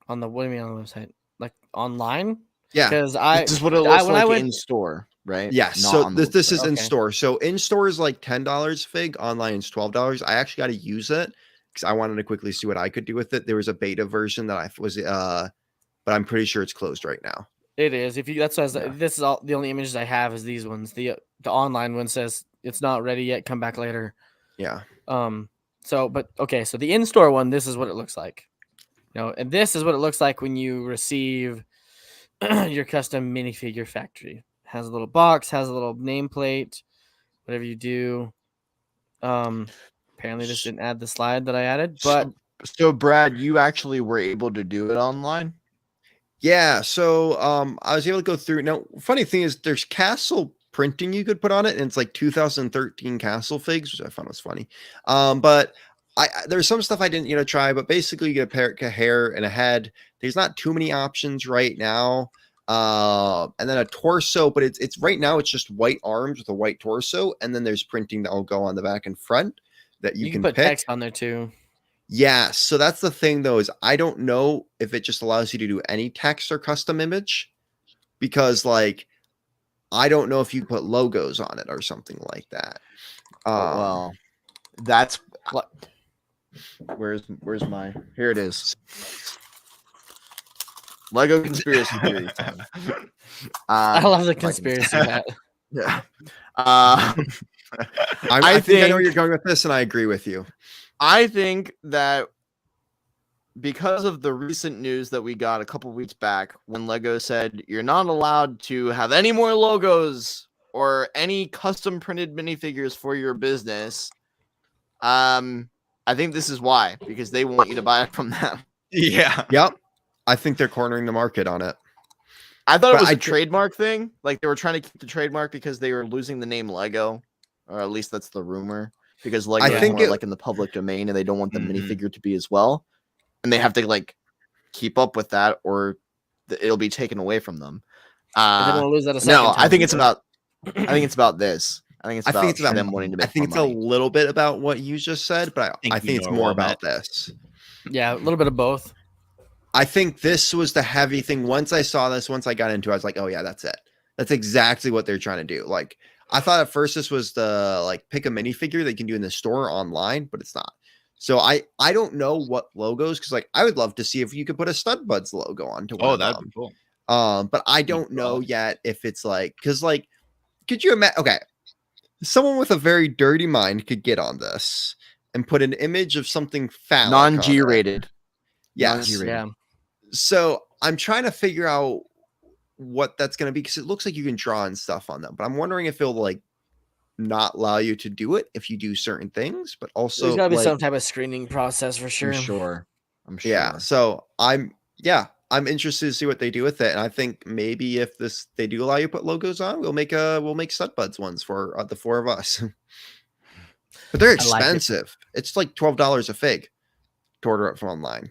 On the, what do you mean on the website? Like online? Yeah. Because This is what it looks when like I went in store, right? Yes. Not So on the this is website. in Okay. store. So in store is like $10 fig. Online is $12. I actually got to use it because I wanted to quickly see what I could do with it. There was a beta version that I was but I'm pretty sure it's closed right now. it is. If you that's what I was, Yeah. this is all the only images I have is these ones. The online one says it's not ready yet. Come back later. Yeah. So but okay, so the in-store one, this is what it looks like. You know, and this is what it looks like when you receive your custom minifigure factory. Has a little box, has a little nameplate, whatever you do. Apparently this didn't add the slide that I added, but So Brad, you actually were able to do it online? Yeah. So I was able to go through. Now, funny thing is there's castle printing you could put on it, and it's like 2013 castle figs, which I found was funny. But there's some stuff I didn't try, but basically you get a hair and a head. There's not too many options right now. And then a torso, but it's right now it's just white arms with a white torso, and then there's printing that will go on the back and front that you can put pick. text on there too. Yeah, so that's the thing though, is I don't know if it just allows you to do any text or custom image, because like I don't know if you put logos on it or something like that. Well, that's what. Where's my? Here it is. Lego conspiracy theory. I love the conspiracy hat. Yeah. I think I know where think- you're going with this, and I agree with you. I think that because of the recent news that we got a couple weeks back when Lego said you're not allowed to have any more logos or any custom printed minifigures for your business, I think this is why, because they want you to buy it from them. Yeah. Yep, I think they're cornering the market on it. I thought it But was I a thi- trademark thing. Like they were trying to keep the trademark because they were losing the name Lego, or at least that's the rumor. Because Lego is think more it- like in the public domain, and they don't want the Mhm. minifigure to be as well, and they have to like keep up with that, or it'll be taken away from them. They don't want to lose that a second No, I time. think it's about. I think it's about this. I think it's about them wanting to make I think more it's money. a little bit about what you just said, but I Think we think it's know more all about that. this. Yeah, a little bit of both. I think this was the heavy thing. Once I saw this, once I got into it, I was like, oh yeah, that's it. That's exactly what they're trying to do. Like I thought at first this was the like pick a minifigure they can do in the store or online, but it's not. So I don't know what logos, because like I would love to see if you could put a Stud Buds logo onto one Oh, of that'd them. be cool. But I don't know yet if it's like, because like, could you imagine? Okay, someone with a very dirty mind could get on this and put an image of something phallic on it. Non-G rated. Yes. non-G-rated. Yeah. So I'm trying to figure out what that's going to be, because it looks like you can draw and stuff on them, but I'm wondering if it'll like not allow you to do it if you do certain things, but also There's got to be like, some type of screening process for sure. I'm sure. I'm sure. yeah. So I'm interested to see what they do with it, and I think maybe if they do allow you to put logos on, we'll make Stud Buds ones for the four of us. But they're I like it. expensive. It's like $12 a fig to order it from online.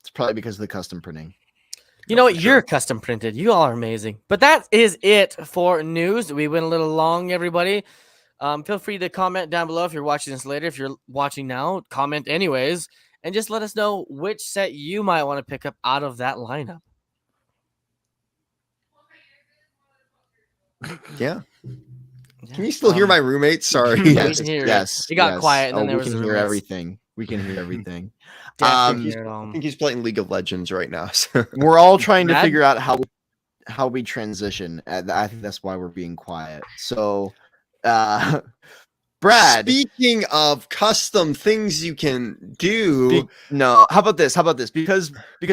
It's probably because of the custom printing. You know what? for You're sure. custom printed. You all are amazing. But that is it for news. We went a little long, everybody. Feel free to comment down below if you're watching this later. If you're watching now, comment anyways. And just let us know which set you might want to pick up out of that lineup. Yeah. Yeah, Can you still hear um, my roommate? Sorry. Yeah, we Yes, can hear it. yes. It got yes. quiet, and then there we was can the hear roommates. everything. We can hear everything. definitely Um, hear it all. I think he's playing League of Legends right now. So. We're all trying to Brad? figure out how we transition. And I think that's why we're being quiet. So, Brad, Brad. Speaking of custom things you can do, No, how about this? Because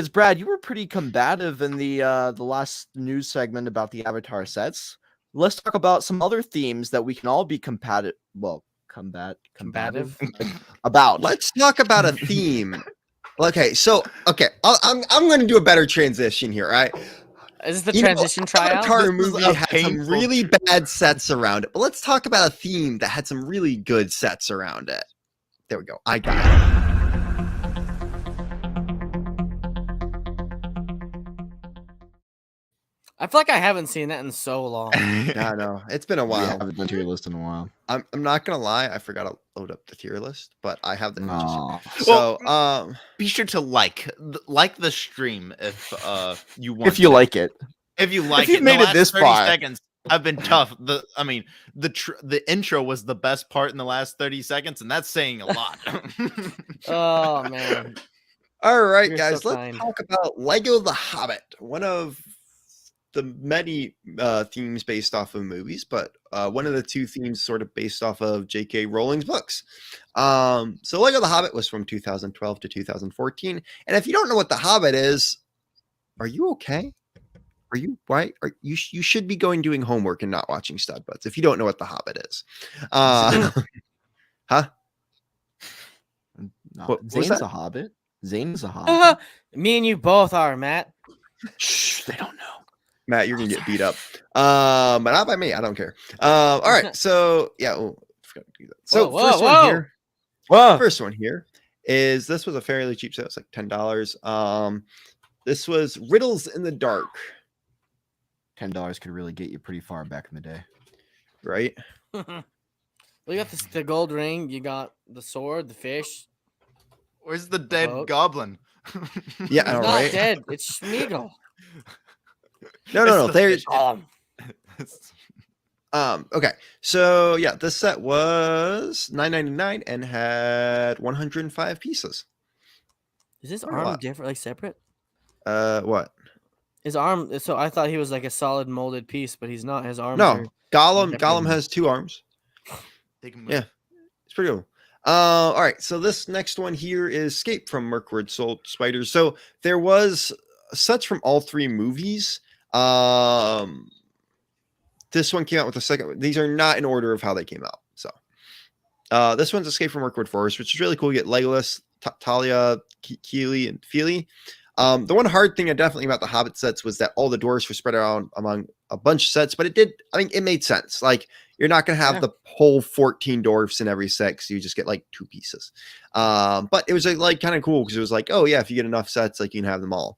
Brad, you were pretty combative in the last news segment about the Avatar sets. Let's talk about some other themes that we can all be combative about. let's talk about a theme. Okay, I'm going to do a better transition here, right? Is this the transition tryout? Avatar This is movie a had some painful really bad sets around it, but let's talk about a theme that had some really good sets around it. There we go. I got it. I feel like I haven't seen that in so long. I know it's been a We while. haven't done tier list in a while. I'm not gonna lie, I forgot to load up the tier list, but I have the images. Aw. So Be sure to like the stream if you want. If you to. like it. If you like you've it, made the it last this 30 far. seconds have been tough. The intro was the best part in the last 30 seconds, and that's saying a lot. Oh man. all right, You're guys, so let's kind. talk about Lego the Hobbit, one of the many themes based off of movies, but one of the two themes sort of based off of J.K. Rowling's books. So Lego the Hobbit was from 2012 to 2014, and if you don't know what the Hobbit is, are you okay? Are you right? You should be doing homework and not watching Stud Buds if you don't know what the Hobbit is. Huh? No, What was Zane's that? a hobbit. Zane's a hobbit. Me and you both are, Matt. Shh, they don't know. Matt, you're gonna get beat up. But not by me. I don't care. All right. So yeah. Oh, I forgot to do that. So Whoa, first whoa, one whoa. here. Whoa. First one here is this was a fairly cheap set. It's like $10. This was Riddles in the Dark, $10 could really get you pretty far back in the day. right? Well, you got the gold ring. You got the sword, the fish. Where's the dead Boat. goblin? Yeah, He's I know, not right? dead. It's Schmeagol. No. the There's fish. okay. So yeah, this set was $9.99 and had 105 pieces. Is his Not a arm lot. different, like separate? What? His arm. So I thought he was like a solid molded piece, but he's not. His arms No, are. Gollum different. has 2 arms. They can Yeah. It's pretty cool. All right, so this next one here is Escape from Merckwood Soul Spiders. So there was sets from all 3 movies. This one came out with the second. These are not in order of how they came out. So this one's Escape from Merckwood Forest, which is really cool. You get Legolas, Talia, Keely, and Feely. The one hard thing definitely about the Hobbit sets was that all the dwarves were spread around among a bunch of sets, but it made sense. Like, you're not going to have the whole 14 dwarfs in every set, so you just get like 2 pieces. But it was like kind of cool because it was like, oh yeah, if you get enough sets, like you can have them all.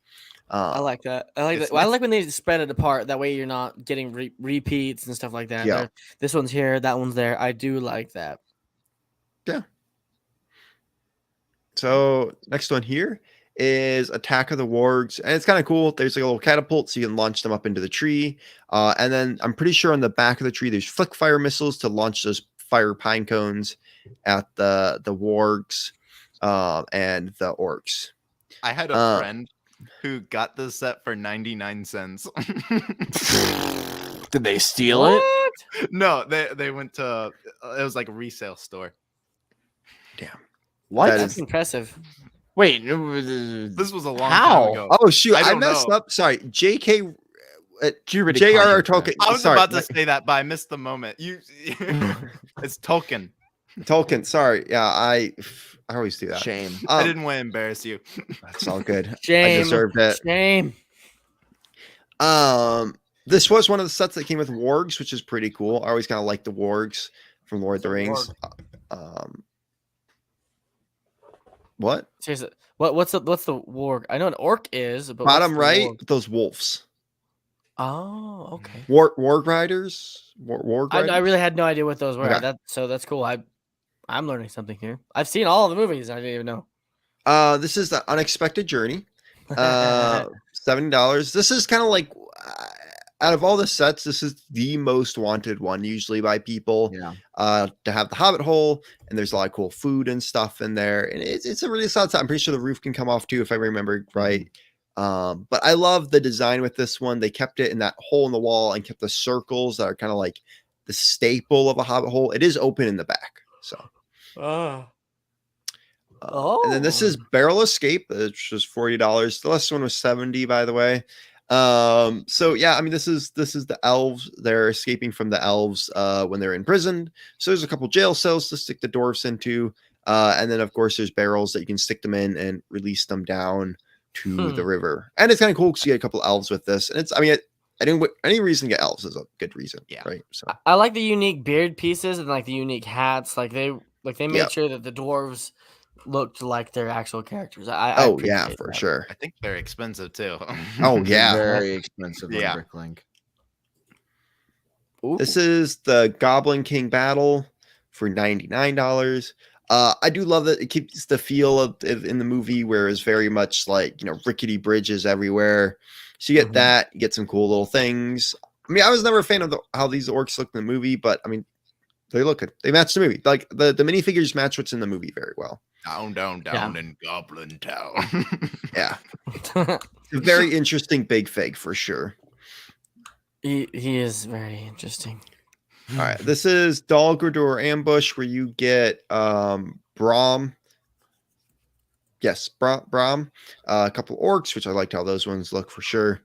I like that. I like that. Well, I like when they spread it apart. That way, you're not getting repeats and stuff like that. Yeah. This one's here. That one's there. I do like that. Yeah. So next one here is Attack of the Wargs, and it's kind of cool. There's like a little catapult, so you can launch them up into the tree. And then I'm pretty sure on the back of the tree, there's flick fire missiles to launch those fire pine cones at the wargs and the orcs. I had a friend who got this set for 99 cents. Did they steal it? No, they went to it was like a resale store. Damn. What? That That's is- impressive. Wait. This was a long How? time ago. Oh shoot, I don't messed know. up. Sorry, J.K. J.R.R. J.R.R. Tolkien. I was sorry, about to say that, but I missed the moment. It's Tolkien. Tolkien. Sorry, yeah, I always do that. Shame. I didn't want to embarrass you. That's all good. I Shame. deserved it. Shame. This was one of the sets that came with wargs, which is pretty cool. I always kind of like the wargs from Lord of the Rings. What? Seriously, what's the warg? I know an orc is, but Bottom what's the right, warg? those wolves. Oh, okay. Warg riders. Warg riders. I really had no idea what those were. Okay. So that's cool. I'm learning something here. I've seen all of the movies. I didn't even know. This is the Unexpected Journey. $70. This is kind of like out of all the sets, this is the most wanted one usually by people. Yeah. To have the Hobbit Hole, and there's a lot of cool food and stuff in there, and it's a really solid set. I'm pretty sure the roof can come off too, if I remember right. But I love the design with this one. They kept it in that hole in the wall and kept the circles that are kind of like the staple of a Hobbit Hole. It is open in the back. So. Oh. And then this is Barrel Escape, which was $40. The last one was $70, by the way. So yeah, I mean, this is the elves. They're escaping from the elves when they're imprisoned. So there's a couple jail cells to stick the dwarfs into. And then of course there's barrels that you can stick them in and release them down to the river. And it's kind of cool because you get a couple elves with this. And it's, I mean, any reason to get elves is a good reason. Yeah. Right. So I like the unique beard pieces and like the unique hats. Like they made sure that the dwarves looked like their actual characters. I appreciate for that. sure. I think they're expensive too. Oh yeah. Very expensive on Yeah. Bricklink. Ooh. This is the Goblin King Battle for $99. I do love that it keeps the feel of in the movie where it's very much like, you know, rickety bridges everywhere. So you get that, you get some cool little things. I mean, I was never a fan of how these orcs look in the movie, but I mean, they look good. They match the movie. Like the minifigures match what's in the movie very well. Down in Goblin Town. Yeah. A very interesting big fig for sure. He is very interesting. All right. This is Dol Guldur Ambush where you get Braum. Yes, Braum. A couple orcs, which I liked how those ones look for sure.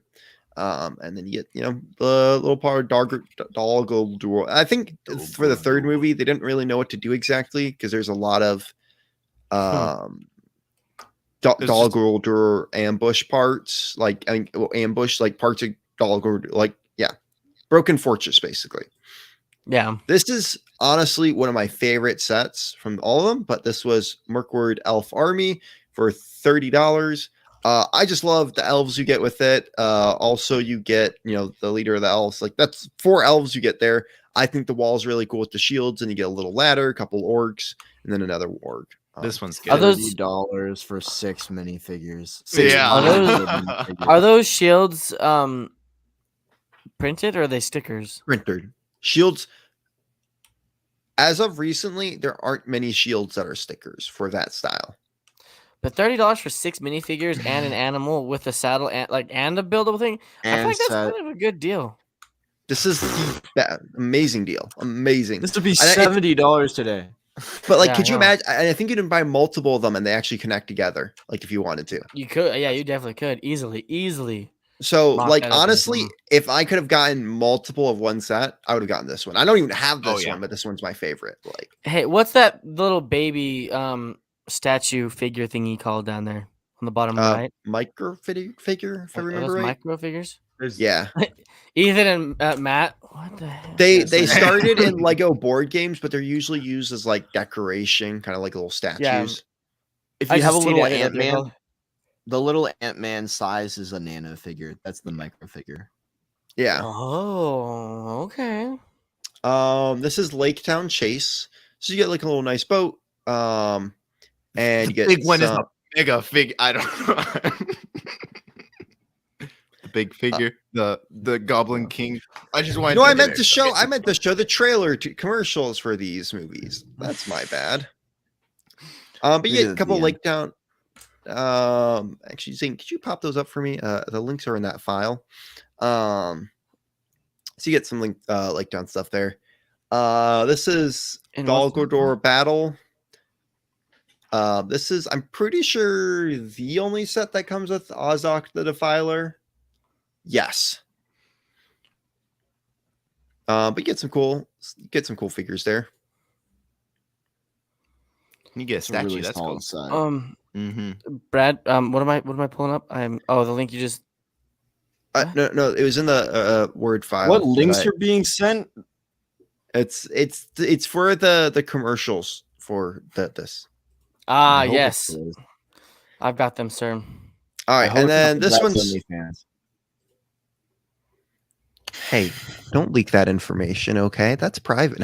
And then you get, you know, the little part of Dol Guldur. I think for the third movie, they didn't really know what to do exactly because there's a lot of Dol Guldur ambush parts, like ambush, like parts of Dol Guldur, like Broken Fortress, basically. Yeah. This is honestly one of my favorite sets from all of them, but this was Merckwood Elf Army for $30. I just love the elves you get with it. Also, you get, you know, the leader of the elves. Like that's 4 elves you get there. I think the wall's really cool with the shields, and you get a little ladder, a couple orcs, and then another orc. This one's good. Are those $30 for 6 minifigures? Yeah. Are those shields printed or are they stickers? Printed shields? As of recently, there aren't many shields that are stickers for that style. But $30 for 6 minifigures and an animal with a saddle and a buildable thing. I feel like that's kind of a good deal. This is the amazing deal. Amazing. This would be $70 today. But like, could you imagine? I think you can buy multiple of them and they actually connect together. Like if you wanted to, you could. Yeah, you definitely could easily. So like, honestly, if I could have gotten multiple of one set, I would have gotten this one. I don't even have this one, but this one's my favorite. Like, hey, what's that little baby statue figure thingy called down there on the bottom right? Micro figure, if I remember right. Micro figures. Yeah. Ethan and Matt. What the heck? They started in Lego board games, but they're usually used as like decoration, kind of like little statues. Yeah. If you have a little Ant-Man, the little Ant-Man size is a nano figure. That's the micro figure. Yeah. Oh, okay. This is Lake Town Chase. So you get like a little nice boat. And you get big one is a mega fig. I don't know. The big figure, the Goblin King. I just wanted. No, I meant to show the trailer to commercials for these movies. That's my bad. But you get a couple Lake Town. Actually, Zane, could you pop those up for me? The links are in that file. So you get some Lake Town stuff there. This is Dol Guldur Battle. This is, I'm pretty sure, the only set that comes with Ozok the Defiler. Yes. But you get some cool figures there. You get a statue. Really that's cool. Brad, what am I pulling up? the link you just. No, it was in the Word file. What links are being sent? It's for the commercials for this. Yes. I've got them, sir. All right, and then this one's. Hey, don't leak that information, okay? That's private.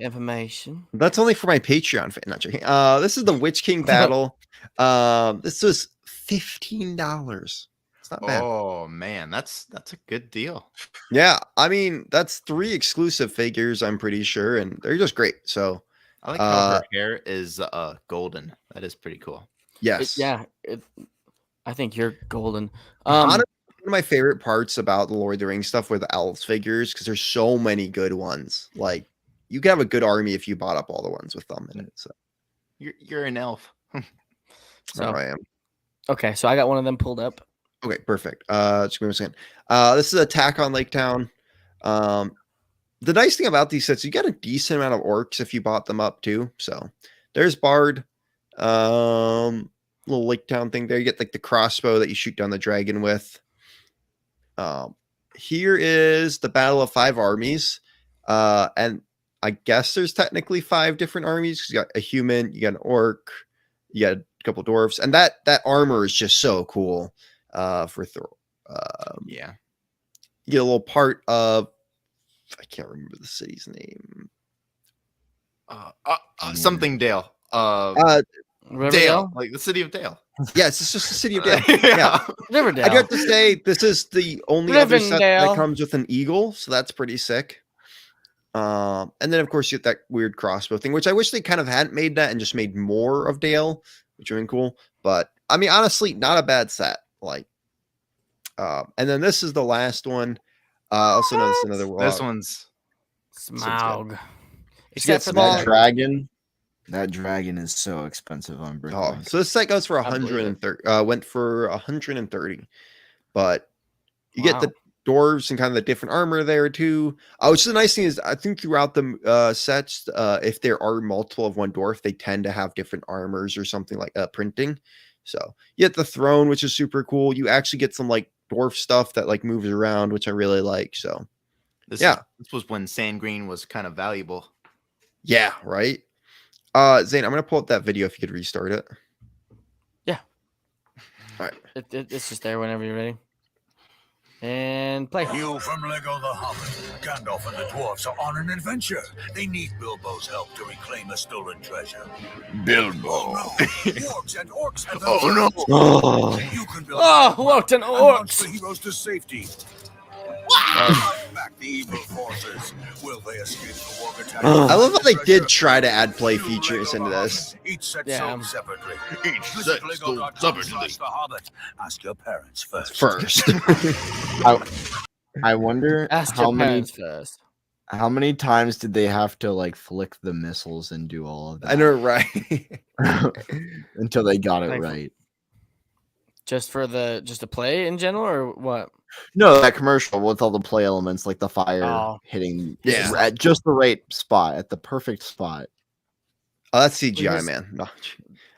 Information. That's only for my Patreon fan. Not joking. This is the Witch King Battle. This was $15. It's not bad. Oh man, that's a good deal. Yeah, I mean that's 3 exclusive figures. I'm pretty sure, and they're just great. So I like how her hair is golden. That is pretty cool. Yes. I think you're golden. Honestly, one of my favorite parts about the Lord of the Rings stuff were the elves figures because there's so many good ones. Like you can have a good army if you bought up all the ones with thumb in it. So You're an elf. So I am. okay, so I got one of them pulled up. Okay, perfect. Just give me a second. This is Attack on Lake Town. The nice thing about these sets, you get a decent amount of orcs if you bought them up too. So there's Bard, little Lake Town thing there. You get like the crossbow that you shoot down the dragon with. Here is the Battle of 5 Armies, and I guess there's technically 5 different armies. 'Cause you got a human, you got an orc, you got a couple dwarfs, and that armor is just so cool. For Thor. Yeah. You get a little part of, I can't remember the city's name. Something Dale. Riverdale? Dale, like the city of Dale. Yes, it's just the city of Dale. Yeah. Riverdale. I do have to say, this is the only other set Rivendell. that comes with an eagle, so that's pretty sick. And then, of course, you get that weird crossbow thing, which I wish they kind of hadn't made that and just made more of Dale, which would have been cool. But, I mean, honestly, not a bad set. Like, and then this is the last one. Also notice another one. This one's Smaug. You Except get for small- That dragon. That dragon is so expensive on Brick. Oh, so this set goes for I believe it. 130. Went for 130, but you get the dwarves and kind of the different armor there too. Which is the nice thing is I think throughout the sets, if there are multiple of one dwarf, they tend to have different armors or something like printing. So you get the throne, which is super cool. You actually get some like dwarf stuff that like moves around, which I really like. So this was when sand green was kind of valuable. yeah, right. Zane, I'm gonna pull up that video if you could restart it. Yeah. All right. It's just there whenever you're ready. And play. You from LEGO the Hobbit. Gandalf and the dwarfs are on an adventure. They need Bilbo's help to reclaim a stolen treasure. Bilbo. Oh no! Dwarves and orcs have Oh, no. Oh, You can build Oh, what an and launch the orc! heroes to safety. Back the evil forces. Will they escape the warg attack? I love how they did try to add play features into this. Each set Yeah. sold separately. Each Visit set sold lego.com/the separately. Hobbit. Ask your parents first. First, I wonder Ask how your many parents first. how many times did they have to like flick the missiles and do all of that I know, right? until they got it Like- right? Just to play in general, or what? No, that commercial with all the play elements, like the fire Oh. hitting Yeah. at just the right spot, at the perfect spot. Oh, that's CGI, Yes. man. No. All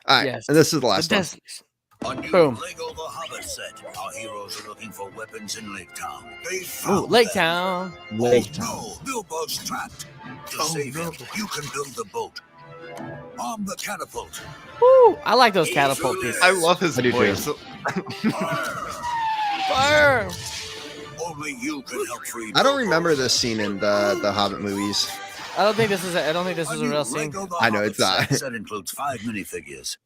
right, Yes. and this is the The last one. des- A new Boom. LEGO the Hobbit set. Our heroes are looking for weapons in Lake Town. They Ooh, found Lake them. Town. Lake Oh, no, Bilbo's trapped. To Oh, save no. him, you can build the boat. Arm the catapult. Woo! I like those catapult pieces. I love his I do too. voice. Fire! Only you can help free. I don't Bilbo. remember this scene in the Hobbit movies. I don't think this is a new real scene. LEGO the I know, Hobbit it's not. Set includes 5 minifigures.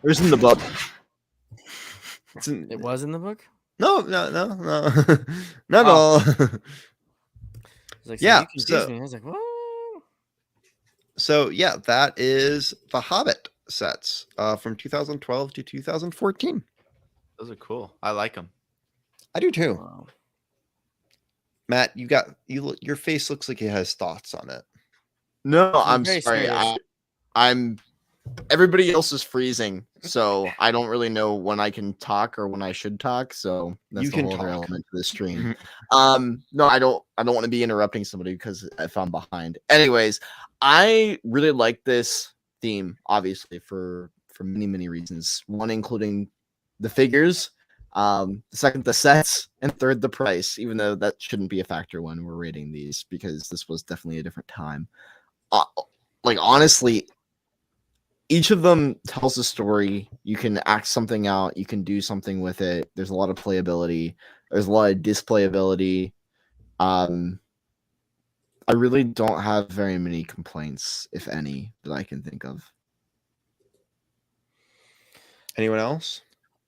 There's in the book. It's in- It was in the book. no, not at Oh. all. It's like, Yeah, you confused so- me. I was like, what? So yeah, that is the Hobbit sets from 2012 to 2014. Those are cool. I like them. I do too. Wow. Matt, your face looks like it has thoughts on it. No, I'm very sorry. serious. I'm everybody else is freezing, so I don't really know when I can talk or when I should talk. So that's You the can whole other talk. element to the stream. No, I don't want to be interrupting somebody because if I'm behind. Anyways, I really like this theme, obviously, for many reasons. One, including the figures. Second, the sets, and third, the price, even though that shouldn't be a factor when we're rating these because this was definitely a different time. Like, honestly, each of them tells a story. You can act something out, you can do something with it. There's a lot of playability, there's a lot of displayability. I really don't have very many complaints, if any, that I can think of. Anyone else?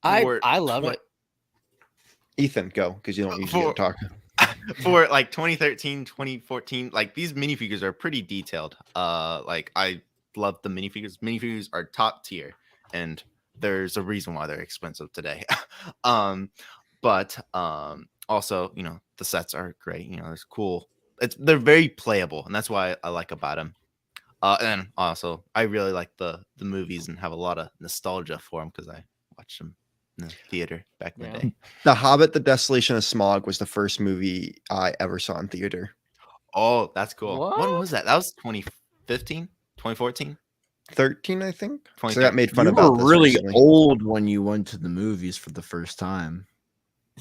I love it. Ethan, go because you don't usually get to talk. For like 2013, 2014, like these minifigures are pretty detailed. Like I love the minifigures. Minifigures are top tier, and there's a reason why they're expensive today. But also, you know, the sets are great. You know, there's cool they're very playable, and that's why I like about them. And also, I really like the movies and have a lot of nostalgia for them because I watched them in the theater back in the day. The Hobbit: The Desolation of Smaug was the first movie I ever saw in theater. Oh, that's cool. When What? was that? That was 2015, 2014, 13, I think. So I got made fun You about were this really recently. old when you went to the movies for the first time.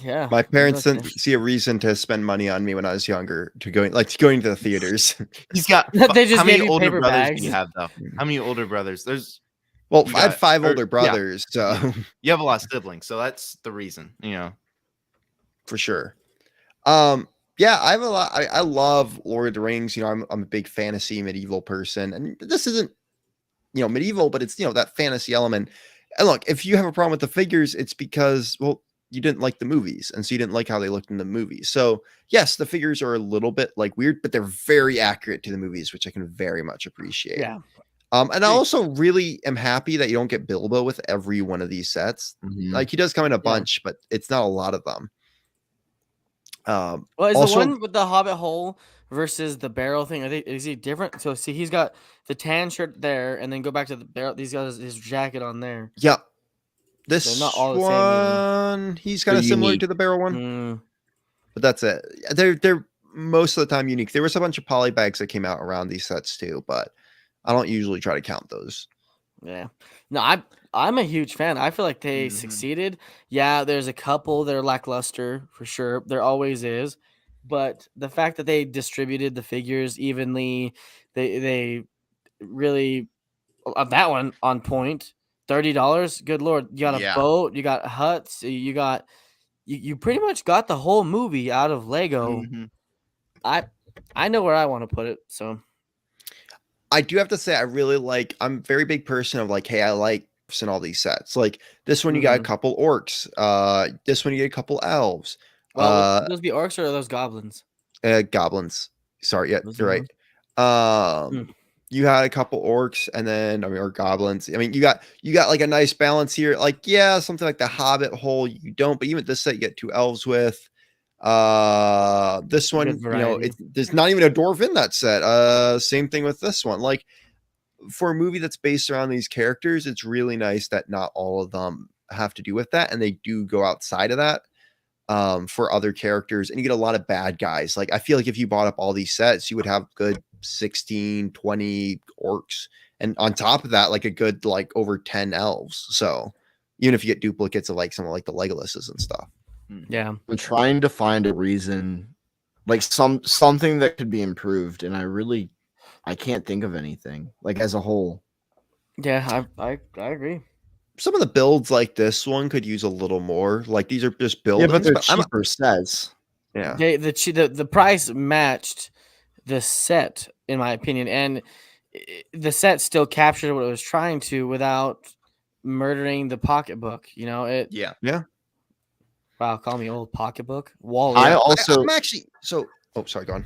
Yeah. My parents okay. didn't see a reason to spend money on me when I was younger to going to the theaters. He's got. They just How many gave you older paper brothers bags. do you have, though? How many older brothers? There's Well, You I have got- 5 or- older yeah. brothers, so you have a lot of siblings, so that's the reason. for sure. Yeah, I have a lot. I love Lord of the Rings. I'm a big fantasy medieval person, and this isn't medieval, but it's that fantasy element. And look, if you have a problem with the figures, it's because you didn't like the movies, and so you didn't like how they looked in the movies. So yes, the figures are a little bit like weird, but they're very accurate to the movies, which I can very much appreciate. Yeah. And I also really am happy that you don't get Bilbo with every one of these sets. Mhm. Like he does come in a bunch, but it's not a lot of them. Well, is Also- the one with the Hobbit Hole versus the barrel thing? Is he different? So see, he's got the tan shirt there, and then go back to the barrel. He's got his jacket on there. Yeah. This not all the same even. one, he's kind of similar unique. to the barrel one, Mm, but that's it. They're most of the time unique. There was a bunch of polybags that came out around these sets too, but I don't usually try to count those. yeah. No, I'm a huge fan. I feel like they Mhm. succeeded. Yeah, there's a couple that are lackluster for sure. There always is. But the fact that they distributed the figures evenly, they really that one on point. $30. Good lord. You got a Yeah. boat, you got huts, you got you pretty much got the whole movie out of Lego. Mhm. I know where I want to put it. So I do have to say, I'm a very big person of like, hey, I like and all these sets. Like this one, you got a Mhm. couple orcs. This one, you get a couple elves. well, would those be orcs or are those goblins? Goblins. Sorry, yeah, Those you're are right. Mm. You had a couple orcs, and then or goblins. I mean, you got like a nice balance here. Like, yeah, something like the Hobbit Hole, you don't, but even this set, you get 2 elves with. This one, variety. there's not even a dwarf in that set. Same thing with this one. Like, for a movie that's based around these characters, it's really nice that not all of them have to do with that, and they do go outside of that. For other characters, and you get a lot of bad guys. Like I feel like if you bought up all these sets, you would have good 16, 20 orcs, and on top of that, like a good like over 10 elves. So even if you get duplicates of like someone like the Legolases and stuff. Yeah. I'm trying to find a reason, like something that could be improved, and I can't think of anything. Like as a whole, Yeah, I agree. Some of the builds like this one could use a little more. Like these are just yeah, buildings, but they're but I'm cheaper sets. yeah. The price matched the set in my opinion, and the set still captured what it was trying to without murdering the pocketbook. Yeah. Wow, call me old pocketbook. Wall. I Yeah, also I'm actually oh sorry, go on.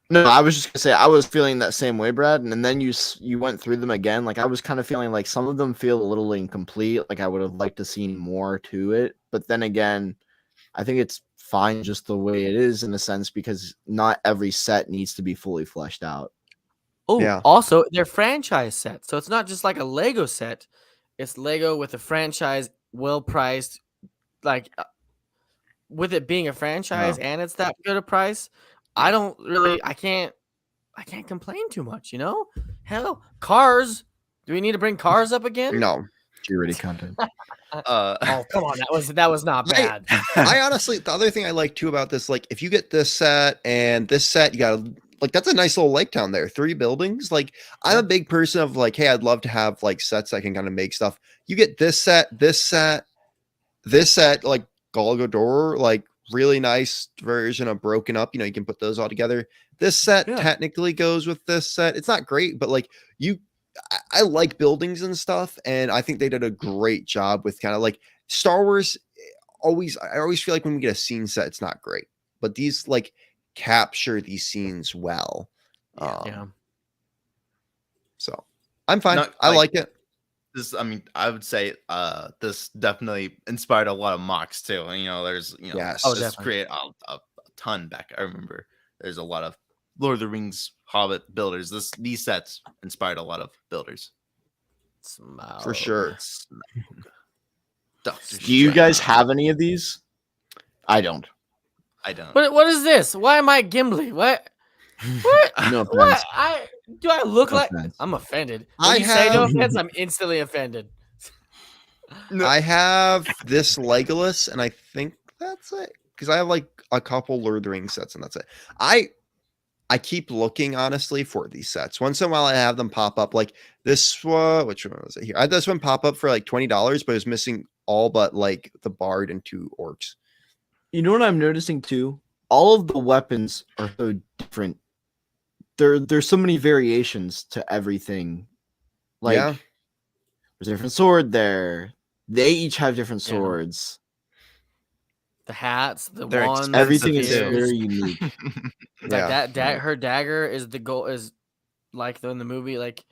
no, I was just gonna say I was feeling that same way, Brad, and then you went through them again. Like I was kind of feeling like some of them feel a little incomplete. Like I would have liked to see more to it, but then again, I think it's fine just the way it is in a sense because not every set needs to be fully fleshed out. Oh, Yeah. also they're franchise sets, so it's not just like a Lego set. It's Lego with a franchise, well priced. Like with it being a franchise and it's that good a price, I can't complain too much. Hell, Cars. Do we need to bring Cars up again? No. Purity content. Oh, come on, that was not bad. I honestly, the other thing I like too about this, like if you get this set and this set, you got like that's a nice little lake town there, 3 buildings. Like I'm a big person of like, hey, I'd love to have like sets that can kind of make stuff. You get this set, like Gal Gador, like really nice version of broken up. You can put those all together. This set technically goes with this set. It's not great, but like I like buildings and stuff, and I think they did a great job with kind of like Star Wars. I always feel like when we get a scene set, it's not great, but these like capture these scenes well. Yeah. So I'm fine. Not, I like it. I would say this definitely inspired a lot of mocks too. There's Yes. Oh, just definitely. create a ton back. I remember there's a lot of Lord of the Rings Hobbit builders. These sets inspired a lot of builders. For sure. Do you guys have any of these? I don't. I don't. What is this? Why am I Gimli? What? What? No What? offense. Do I look No like? offense. I'm offended. When I you say no have- offense, I'm instantly offended. I have this Legolas, and I think that's it. Because I have like a couple Lord of the Rings sets, and that's it. I keep looking honestly for these sets. Once in a while, I have them pop up. Like this one, which one was it here? I had this one pop up for like $20, but it was missing all but like the Bard and 2 orcs. You know what I'm noticing too? All of the weapons are so different. There's so many variations to everything. Like Yeah. there's a different sword there. They each have different Yeah. swords. The hats, the They're wands, Everything the is spears. very unique. Like her dagger is the goal is like in the movie, like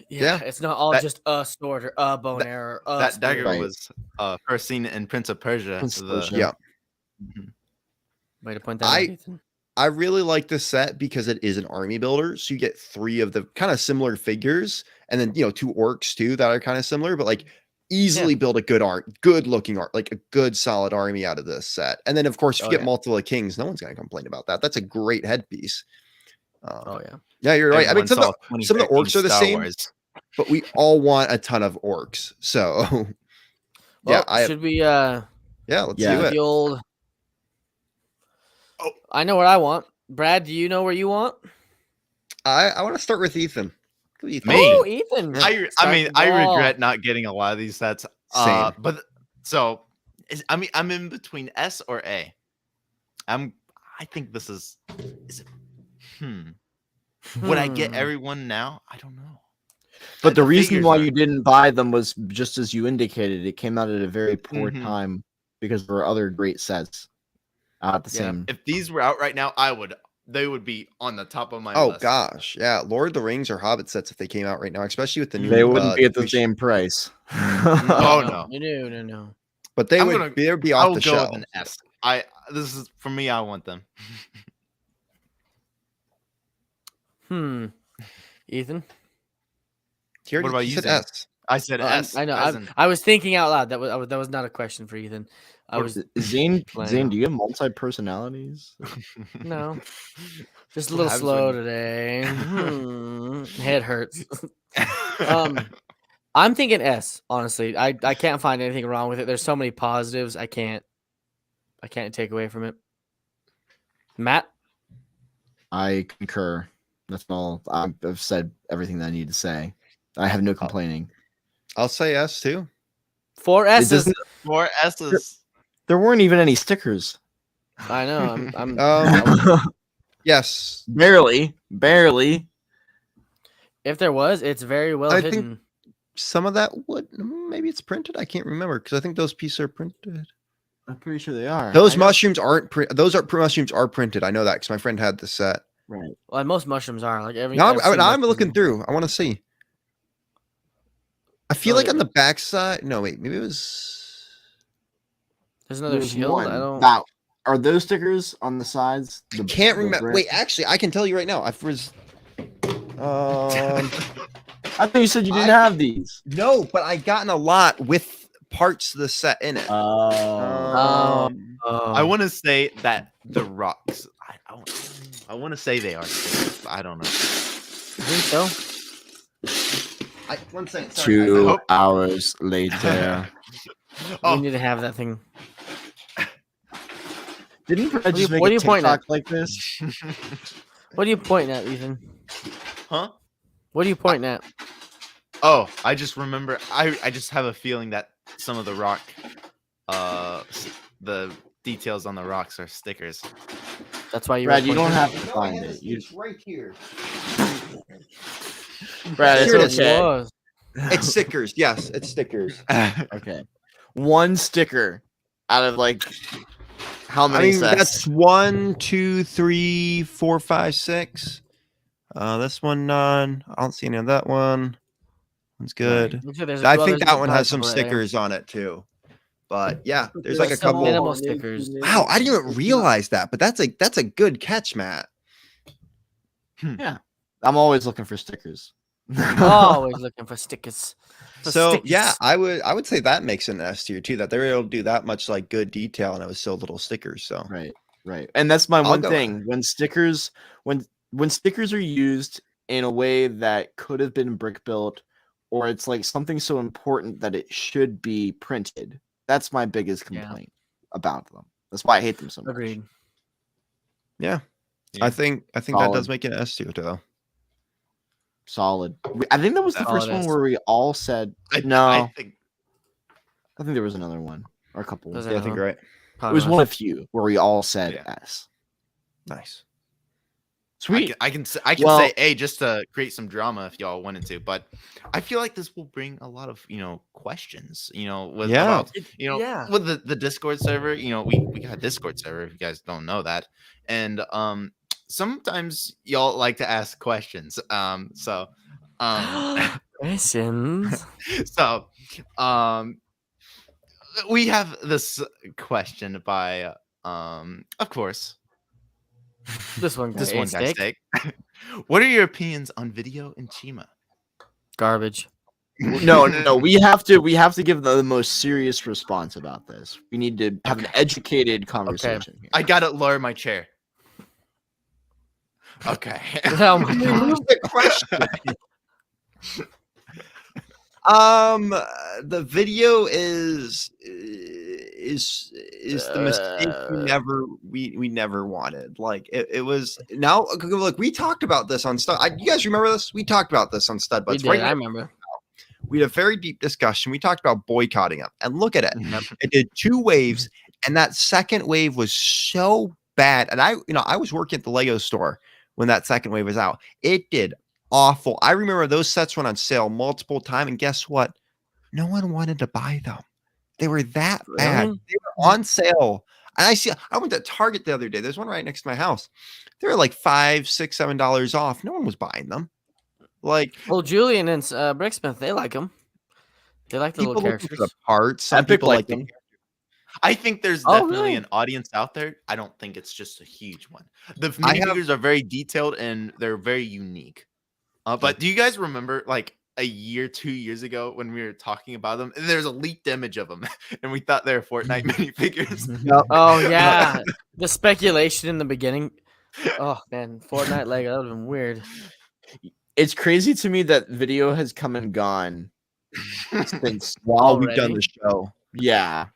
Yeah. it's not all That- just a sword or a bone arrow. Or a That spear. dagger Right. was first seen in Prince of Persia. Prince of the- Persia. Yeah. Mhm. Way to point that out, Ethan. I really like this set because it is an army builder. So you get 3 of the kind of similar figures, and then 2 orcs too that are kind of similar, but like easily build a good looking art, like a good solid army out of this set. And then of course, if you Oh, get yeah. multiple kings, no one's gonna complain about that. That's a great headpiece. Oh yeah. Yeah, you're right. I mean, Everyone some of saw some of the 2013 orcs are the Star same, Wars. but we all want a ton of orcs. So Well, yeah, should we let's Yeah. do do it. the old? Oh. I know what I want. Brad, do you know where you want? I want to start with Ethan. Go, Ethan. Me? Oh, Ethan. I mean, Starting I ball. regret not getting a lot of these sets. Same. But so I'm in between S or A. I think this is it would I get everyone now? I don't know. But the reason figures why are- you didn't buy them was just as you indicated. It came out at a very poor Mhm. time because there were other great sets out at the Yeah. same. If these were out right now, they would be on the top of my Oh list. gosh, yeah, Lord of the Rings or Hobbit sets if they came out right now, especially with the new. They wouldn't be at the new sh- same price. Oh, no. No. but they I'm would gonna- they'd be I'll off the go shelf. with an S. This is for me. I want them. Ethan. He already- What about he you, said Zane? S. I said S. I know. as in- I was thinking out loud. That was not a question for Ethan. I was Zane, playing. do you have multi personalities? no, just a What little happens slow when- today. Head hurts. I'm thinking S. Honestly, I can't find anything wrong with it. There's so many positives. I can't take away from it. Matt. I concur. That's all. I've said everything that I need to say. I have no complaining. I'll say S too. 4 It S's. doesn't. More S's. There weren't even any stickers. I know. I'm Yes, barely. if there was, it's very well I think- hidden. some of that would maybe it's printed. I can't remember because I think those pieces are printed. I'm pretty sure they are. Those I know- mushrooms aren't print. Those mushrooms are printed. I know that because my friend had the set. Right. Well, and most mushrooms are like every. Now I've seen I'm mushrooms looking in- through. I want to see. I feel Oh, like yeah. on the backside. No, wait. Maybe it was. There's another There's shield. one. I don't. That, are those stickers on the sides? The- Can't the remember. brick? Wait, actually, I can tell you right now. I was. I thought you said you didn't I- have these. No, but I gotten a lot with parts of the set in it. Oh. Oh. I want to say that the rocks. I want to say they are. I don't know. I think so. One second. Sorry, 2 hope- hours later. Oh. We need to have that thing. Didn't Brad What are you- just make what a are you pointing TikTok at? like this? What are you pointing at, Ethan? Huh? What are you pointing at? Oh, I just remember. I just have a feeling that some of the rock, the details on the rocks are stickers. That's why you. Brad, were you don't pointing- have to find it. You, It's right here. Brad, Here it it's is. okay. Was. It's stickers. Yes, it's stickers. Okay. One sticker out of like how many I mean, sets? that's 1, 2, 3, 4, 5, 6. This one none. I don't see any of that one. One's good. Looks like there's- I well, think there's that no one has price some over there. stickers on it too. But yeah, there's like a There's some couple. minimal stickers. Wow, I didn't even realize that. But that's a good catch, Matt. Yeah, I'm always looking for stickers. Always looking for stickers. So yeah, I would say that makes it an S tier too. That they were able to do that much like good detail, and it was still little stickers. So Right. And that's my I'll one go- thing. When stickers are used in a way that could have been brick built, or it's like something so important that it should be printed. That's my biggest Yeah. complaint about them. That's why I hate them so much. Agreed. yeah, Yeah. I think that Solid. does make it an S tier though. Solid. I think that was the first Solid. one where we all said no. I think I think there was another one or a couple. Was It there Yeah, I think another you're right. Probably was was. one of few where we all said Yeah. S. Nice. Sweet. I can say Well- say A just to create some drama if y'all wanted to, but I feel like this will bring a lot of questions. With Yeah. about, yeah. with the Discord server. We got a Discord server if you guys don't know that, and sometimes y'all like to ask questions. Questions. So we have this question by of course This one. this got one a guy's steak. take. What are your opinions on video and Chima? Garbage. No. We have to give the most serious response about this. We need to have an educated conversation here. I gotta lower my chair. Okay. Oh my god. Remove the question. The video is the mistake we never wanted. Like it was. Now look, we talked about this on Stud. You guys remember this? We talked about this on Stud We Buds. did, Right I now, remember. we had a very deep discussion. We talked about boycotting them, and look at it. Yep. It did 2 waves, and that second wave was so bad. And I was working at the Lego store when that second wave was out. It did awful. I remember those sets went on sale multiple times, and guess what? No one wanted to buy them. They were that bad. Really? They were on sale. And I went to Target the other day. There's one right next to my house. They were like $5, $6, $7 off. No one was buying them. Like Well, Julian and Bricksmith, they like them. They like the people little looking for characters. the parts. Some Epic people like liked the them. I think there's Oh, definitely really? an audience out there. I don't think it's just a huge one. The I have- minifigures are very detailed and they're very unique. But do you guys remember like a year, 2 years ago when we were talking about them? And there's a leaked image of them, and we thought they were Fortnite minifigures. Oh yeah, the speculation in the beginning. Oh man, Fortnite Lego, that would have been weird. It's crazy to me that video has come and gone since while we've done Already? the show. yeah.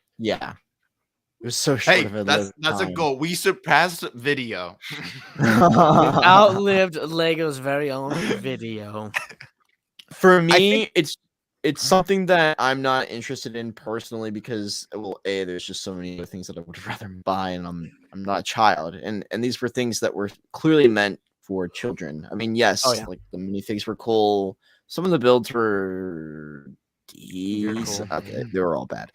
It was so short Hey, of a that's a time. goal. We surpassed video. Outlived Lego's very own video. For me, it's something that I'm not interested in personally because, well, there's just so many other things that I would rather buy, and I'm not a child, and these were things that were clearly meant for children. I mean, yes, Oh, yeah. like the minifigs were cool. Some of the builds were cool. okay, they were all bad.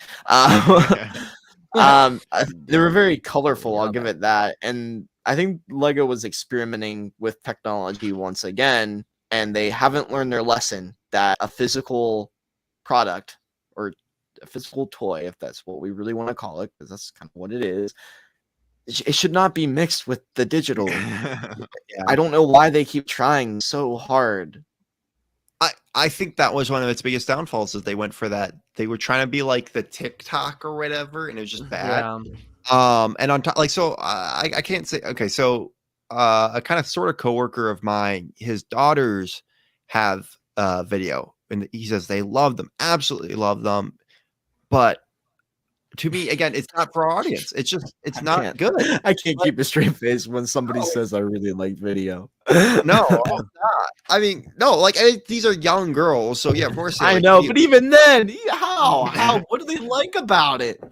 They were very colorful. I'll give it that. And I think Lego was experimenting with technology once again, and they haven't learned their lesson that a physical product or a physical toy, if that's what we really want to call it, because that's kind of what it is, it should not be mixed with the digital. I don't know why they keep trying so hard. I think that was one of its biggest downfalls is they went for that. They were trying to be like the TikTok or whatever, and it was just bad. Yeah. And on top, like, so I can't say, okay, so a kind of sort of coworker of mine, his daughters have video, and he says they love them, absolutely love them. But to me, again, it's not for our audience. It's just, it's not can't. good. I can't keep a straight face when somebody says I really like video. No, it's not. I mean, no, like these are young girls, so yeah, of course. they I like know, video. but even then, how? What do they like about it?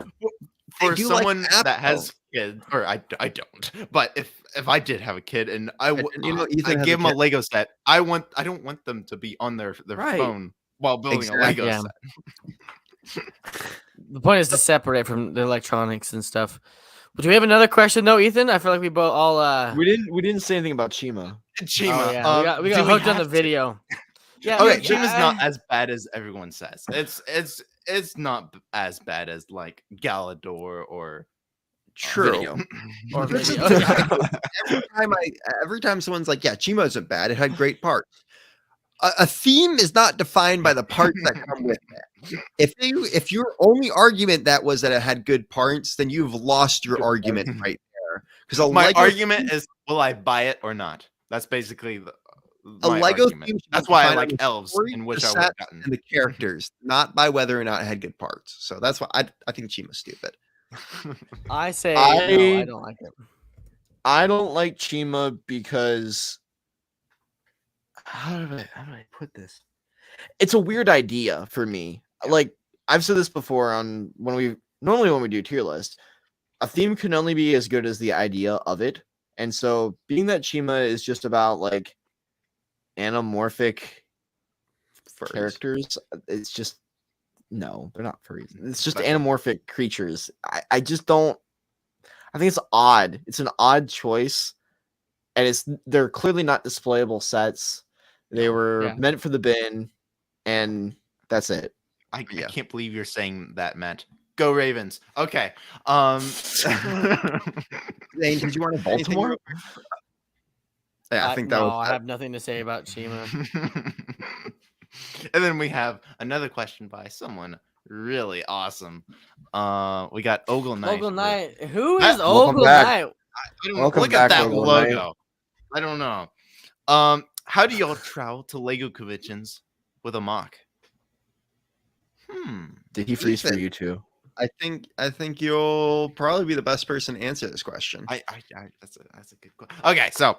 For do like someone that Apple. has kids, or I don't, but if I did have a kid and I And you know, Ethan I has a gave them a kid. Lego set, I don't want them to be on their Right. phone while building a Exactly. Lego Yeah. set. The point is to separate from the electronics and stuff. But do we have another question though, Ethan? I feel like we both all We didn't say anything about Chima. Chima, oh, yeah. we got do hooked on have the to? video. Yeah, Okay, yeah, Chima's not as bad as everyone says. It's not as bad as like Galador or True. video. Or This is video. every time someone's like, yeah, Chima isn't bad. It had great parts. A theme is not defined by the parts that come with it. If your only argument that was that it had good parts, then you've lost your argument right there. Because My argument is, will I buy it or not? That's basically a my Lego argument. theme. That's why I defined on like the elves, story, in the which I would have sets, gotten. and the characters, not by whether or not it had good parts. So that's why I think Chima's stupid. I say no, I- I don't like it. I don't like Chima because how do I put this? It's a weird idea for me. Like I've said this before on when we do tier list, a theme can only be as good as the idea of it. And so being that Chima is just about like anamorphic Furries. characters, it's just no, they're not furries. It's just That's- anamorphic creatures. I just don't. I think it's odd. It's an odd choice, and they're clearly not displayable sets. They were Yeah. meant for the bin, and that's it. I Yeah. can't believe you're saying that, Matt. Go Ravens. Okay. Zane, did you want to Baltimore? Yeah, I think that was. I have nothing to say about Chima. And then we have another question by someone really awesome. We got Ogle Knight. Ogle with- Knight. Who Matt, is welcome Ogle back. Knight? I don't Welcome look back, at that Ogle logo. Knight. I don't know. How do y'all travel to Lego conventions with a mock? Did he freeze for Ethan. you too? I think you'll probably be the best person to answer this question. That's a good question. Okay, so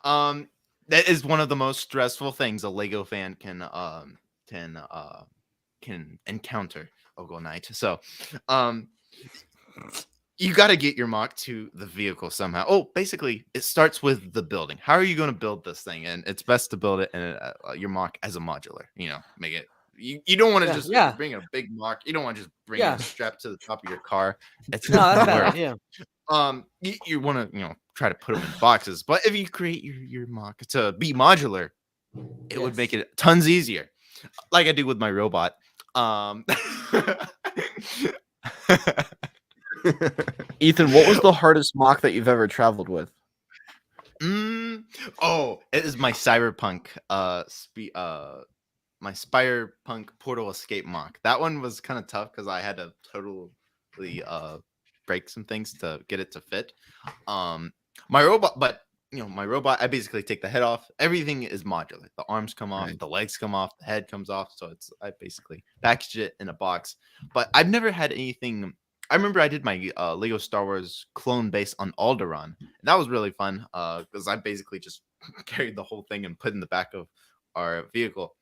that is one of the most stressful things a Lego fan can encounter. Ogle Knight. So you got to get your mock to the vehicle somehow. Oh, basically, it starts with the building. How are you going to build this thing? And it's best to build it in your mock as a modular. Make it. You don't want to just bring a big mock. You don't want to just bring a strap to the top of your car. It's No, that's a not bad work. idea. You want to try to put them in boxes. But if you create your mock to be modular, it would make it tons easier. Like I do with my robot. Ethan, what was the hardest mock that you've ever traveled with? Oh, it is my cyberpunk my Cyberpunk Portal Escape mock. That one was kind of tough because I had to totally break some things to get it to fit. My robot, I basically take the head off. Everything is modular. The arms come off, the legs come off, the head comes off. So I basically package it in a box. But I've never had anything. I remember I did my Lego Star Wars clone based on Alderaan. And that was really fun because I basically just carried the whole thing and put in the back of our vehicle.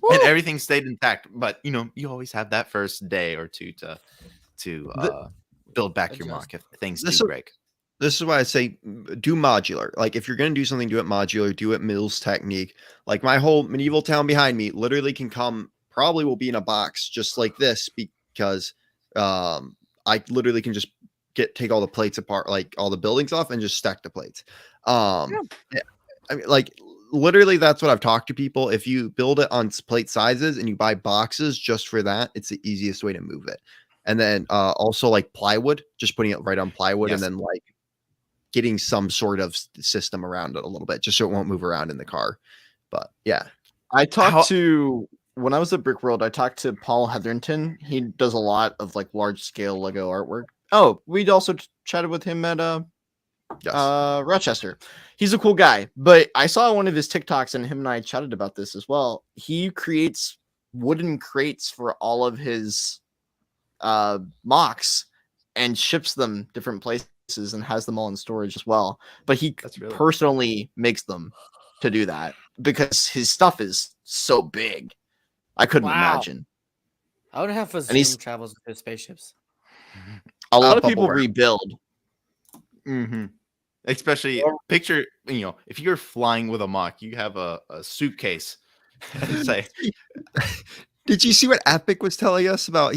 Woo! And everything stayed intact. But, you always have that first day or two to build back your mock if things do break. This is why I say do modular. Like if you're going to do something, do it modular, do it Mills technique. Like my whole medieval town behind me literally probably will be in a box just like this because I literally can just take all the plates apart, like all the buildings off and just stack the plates. I mean, like literally that's what I've talked to people. If you build it on plate sizes and you buy boxes just for that, it's the easiest way to move it. And then also like plywood, just putting it right on plywood and then like getting some sort of system around it a little bit just so it won't move around in the car. But yeah, I talked to when I was at Brick World, I talked to Paul Hetherington. He does a lot of like large scale Lego artwork. Oh, we also chatted with him at Rochester. He's a cool guy, but I saw one of his TikToks and him and I chatted about this as well. He creates wooden crates for all of his mocks and ships them different places and has them all in storage as well. But he personally makes them to do that because his stuff is so big. I couldn't imagine. I would have Zoom travels with his spaceships. A lot of people rebuild. Especially picture, if you're flying with a mock, you have a suitcase. Did you see what Epic was telling us about?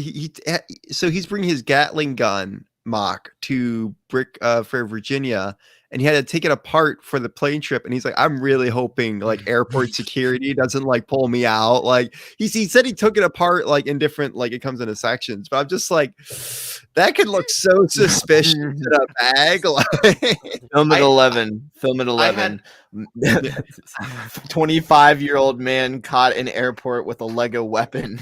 So he's bringing his Gatling gun mock to Brick for Virginia, and he had to take it apart for the plane trip. And he's like, I'm really hoping like airport security doesn't like pull me out. Like he said he took it apart like in different, like it comes into sections, but I'm just like, That could look so suspicious in a bag. Like, Film at I- 11. Film at I had- 11. 25-year-old man caught in airport with a Lego weapon.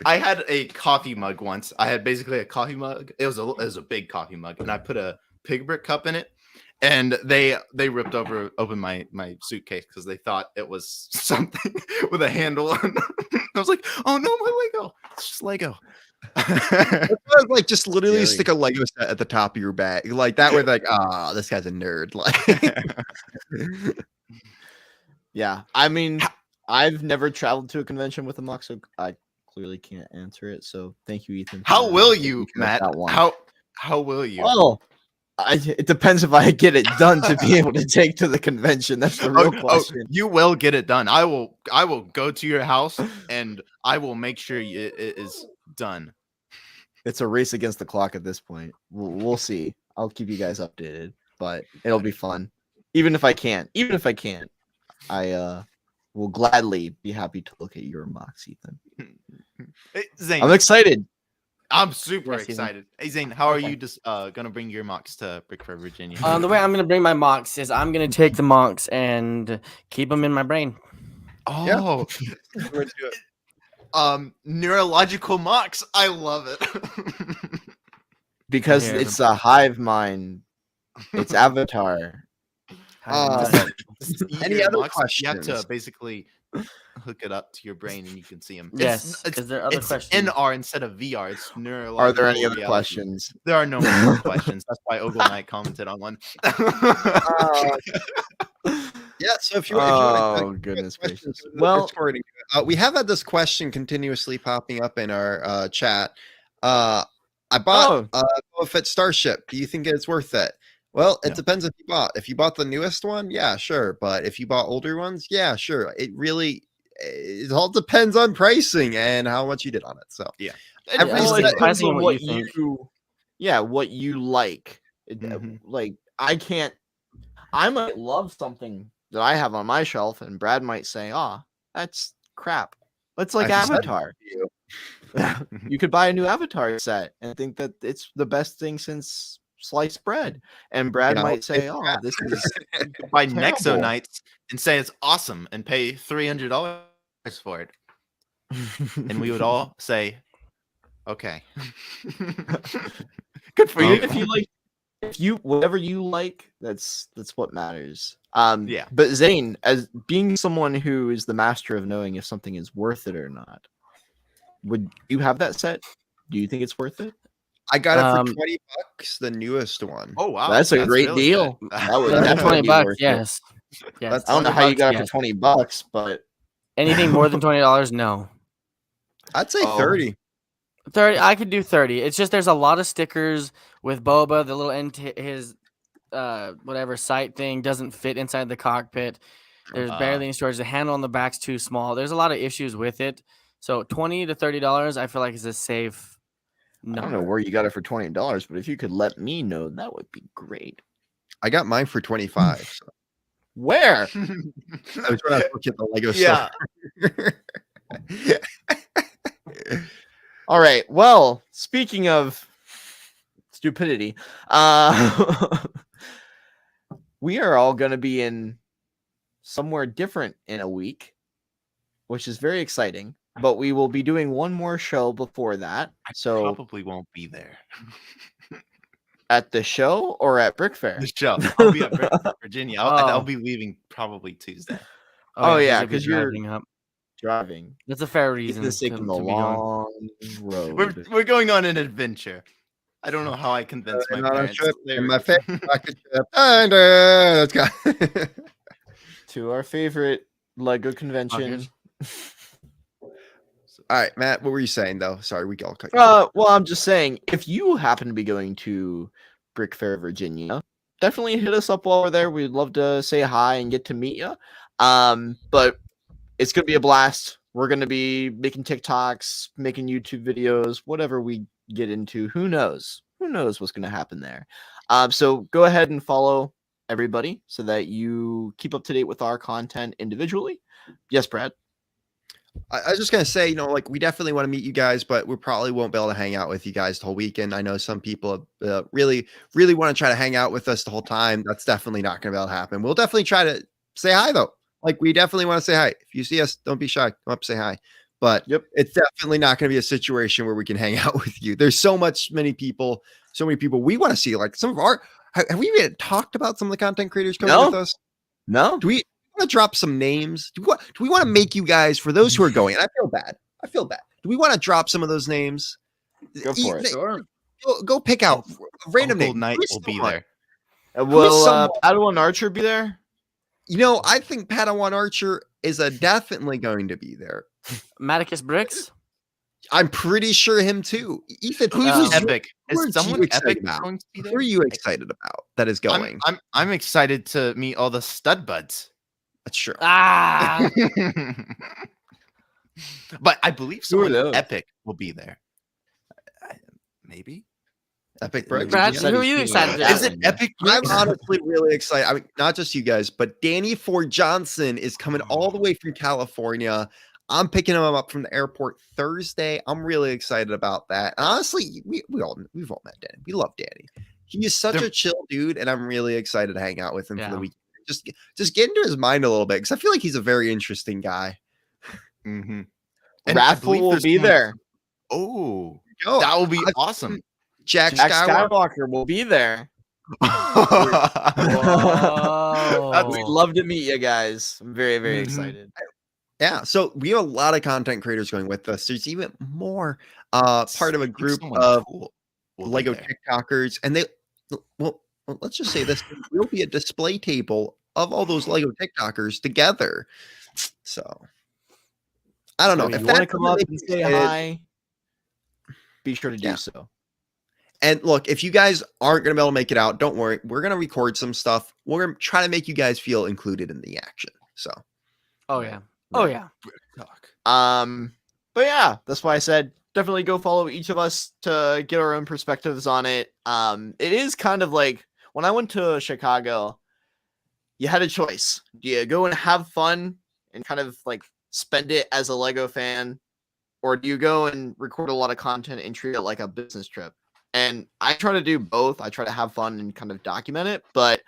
I had a coffee mug once. I had basically a coffee mug. It was a big coffee mug, and I put a pig brick cup in it. And they ripped open my suitcase because they thought it was something with a handle. I was like, "Oh no, my Lego! It's just Lego." like just literally Scary. stick a Lego set at the top of your bag, like that. Way, like, this guy's a nerd. Like, Yeah, I mean, I've never traveled to a convention with a mug, so I clearly can't answer it. So thank you, Ethan. How for will taking you, care of Matt? that one. How will you? Well, it depends if I get it done to be able to take to the convention. That's the real question. You will get it done. I will go to your house and I will make sure it is done. It's a race against the clock at this point. We'll see. I'll keep you guys updated, but it'll be fun. Even if I can't, I will gladly be happy to look at your mocks, Ethan. Hey, Zane, I'm excited. I'm super Yes, Ethan. excited. Hey Zane, how are you just gonna bring your mocks to Brick Fair, Virginia? The way I'm gonna bring my mocks is I'm gonna take the mocks and keep them in my brain. Oh, neurological mocks. I love it. Because Yeah. it's a hive mind. It's Avatar. Any Your other mocks, you have questions? to basically hook it up to your brain and you can see them. Yes. Is there other it's questions? NR instead of VR. It's neurological. Are there any other reality. questions? There are no more questions. That's why Ogle Knight commented on one. Yeah, so if you Oh, want goodness gracious. well, we have had this question continuously popping up in our chat. I bought Boba Fett Starship. Do you think it's worth it? Well, it No. depends if you bought. If you bought the newest one, yeah, sure. But if you bought older ones, yeah, sure. It all depends on pricing and how much you did on it. So Every Well, set it depends depends on on what what you think. what you like. Mhm. Like I might love something that I have on my shelf, and Brad might say, "Oh, that's crap." That's like I said Avatar. you. You could buy a new Avatar set and think that it's the best thing since sliced bread, and Brad You know, might say, it's "Oh, this is Buy terrible." Nexo Nights and say it's awesome and pay $300 for it. And we would all say, okay. Good for you. If you whatever you like, that's what matters. Yeah. But Zane, as being someone who is the master of knowing if something is worth it or not, would you have that set? Do you think it's worth it? I got it Um, for $20, the newest one. Oh wow. That's a great really deal. good. That would For definitely be $20, worth it. yes. Yes. I don't know how you $20, got it yes. for $20, but Anything more than $20, no. I'd say Oh. 30. 30, I could do 30. It's just there's a lot of stickers with Boba. The little end to his whatever sight thing doesn't fit inside the cockpit. There's barely any storage. The handle on the back's too small. There's a lot of issues with it. So $20 to $30, I feel like is a safe I don't know number. where you got it for $20, but if you could let me know, that would be great. I got mine for 25. So Where? I was trying to look at the Lego Yeah. store. All right. Well, speaking of stupidity, we are all going to be in somewhere different in a week, which is very exciting. But we will be doing one more show before that. So Probably won't be there. at the show or at Brick Fair? The show. I'll be at Brick Fair, Virginia. I'll Oh. be leaving probably Tuesday. Oh, yeah, you'll be 'cause you're- driving up. Driving. That's a fair reason. Ethan's taking to the be going. long road. We're going on an adventure. I don't know how I convinced my On a parents. trip They in were- my favorite rocket ship. And let's go. To our favorite Lego convention. All right, Matt, what were you saying though? Sorry, we all cut you off. Well, I'm just saying, if you happen to be going to Brick Fair, Virginia, definitely hit us up while we're there. We'd love to say hi and get to meet you. But it's gonna be a blast. We're gonna be making TikToks, making YouTube videos, whatever we get into. Who knows? Who knows what's gonna happen there? So go ahead and follow everybody so that you keep up to date with our content individually. Yes, Brad. I was just gonna say, like we definitely want to meet you guys, but we probably won't be able to hang out with you guys the whole weekend. I know some people really, really want to try to hang out with us the whole time. That's definitely not gonna be able to happen. We'll definitely try to say hi though. Like we definitely want to say hi. If you see us, don't be shy. Come up, say hi. But it's definitely not going to be a situation where we can hang out with you. There's so many people we want to see. Like some of our, have we even talked about some of the content creators coming with us? No. Do we want to drop some names? Do we want to make you guys, for those who are going, and I feel bad. Do we want to drop some of those names? Go for it. Sure. Go pick out a random Uncle name. Knight Who's will be someone? there. Will Padawan Archer be there? I think Padawan Archer is definitely going to be there. Maticus Bricks. I'm pretty sure him too. Ethan, Who's Um, epic? who are Is someone you excited epic about? going to be Who there? are you excited about that is going? I'm excited to meet all the stud buds. That's true. Ah. But I believe Who are someone those? epic will be there. Maybe. Epic Bricks. Brad, said who are he's you being excited like to Is that it one. epic? I'm Bricks? honestly really excited. I mean, not just you guys, but Danny Ford Johnson is coming all the way from California. I'm picking him up from the airport Thursday. I'm really excited about that. And honestly, we've all met Danny. We love Danny. He is such a chill dude, and I'm really excited to hang out with him for the Yeah. weekend. Just get into his mind a little bit because I feel like he's a very interesting guy. Mm-hmm. And I Wrathful believe will there's be someone- there. Oh, Oh, that will be I've awesome. Jack Jack Skywalker. Skywalker will be there. Whoa. We'd love to meet you guys. I'm very, very Mhm. excited. Yeah, so we have a lot of content creators going with us. There's even more part of a Think group someone of cool will be Lego there. TikTokers, and well, let's just say this: there will be a display table of all those Lego TikTokers together. So I don't know So if if you want to that's come something up they and can say get. hi, be sure to do Yeah. so. And look, if you guys aren't going to be able to make it out, don't worry. We're going to record some stuff. We're going to try to make you guys feel included in the action. So Oh yeah. Oh yeah. Talk. But yeah, that's why I said definitely go follow each of us to get our own perspectives on it. It is kind of like when I went to Chicago, you had a choice. Do you go and have fun and kind of like spend it as a Lego fan, or do you go and record a lot of content and treat it like a business trip? And I try to do both. I try to have fun and kind of document it, but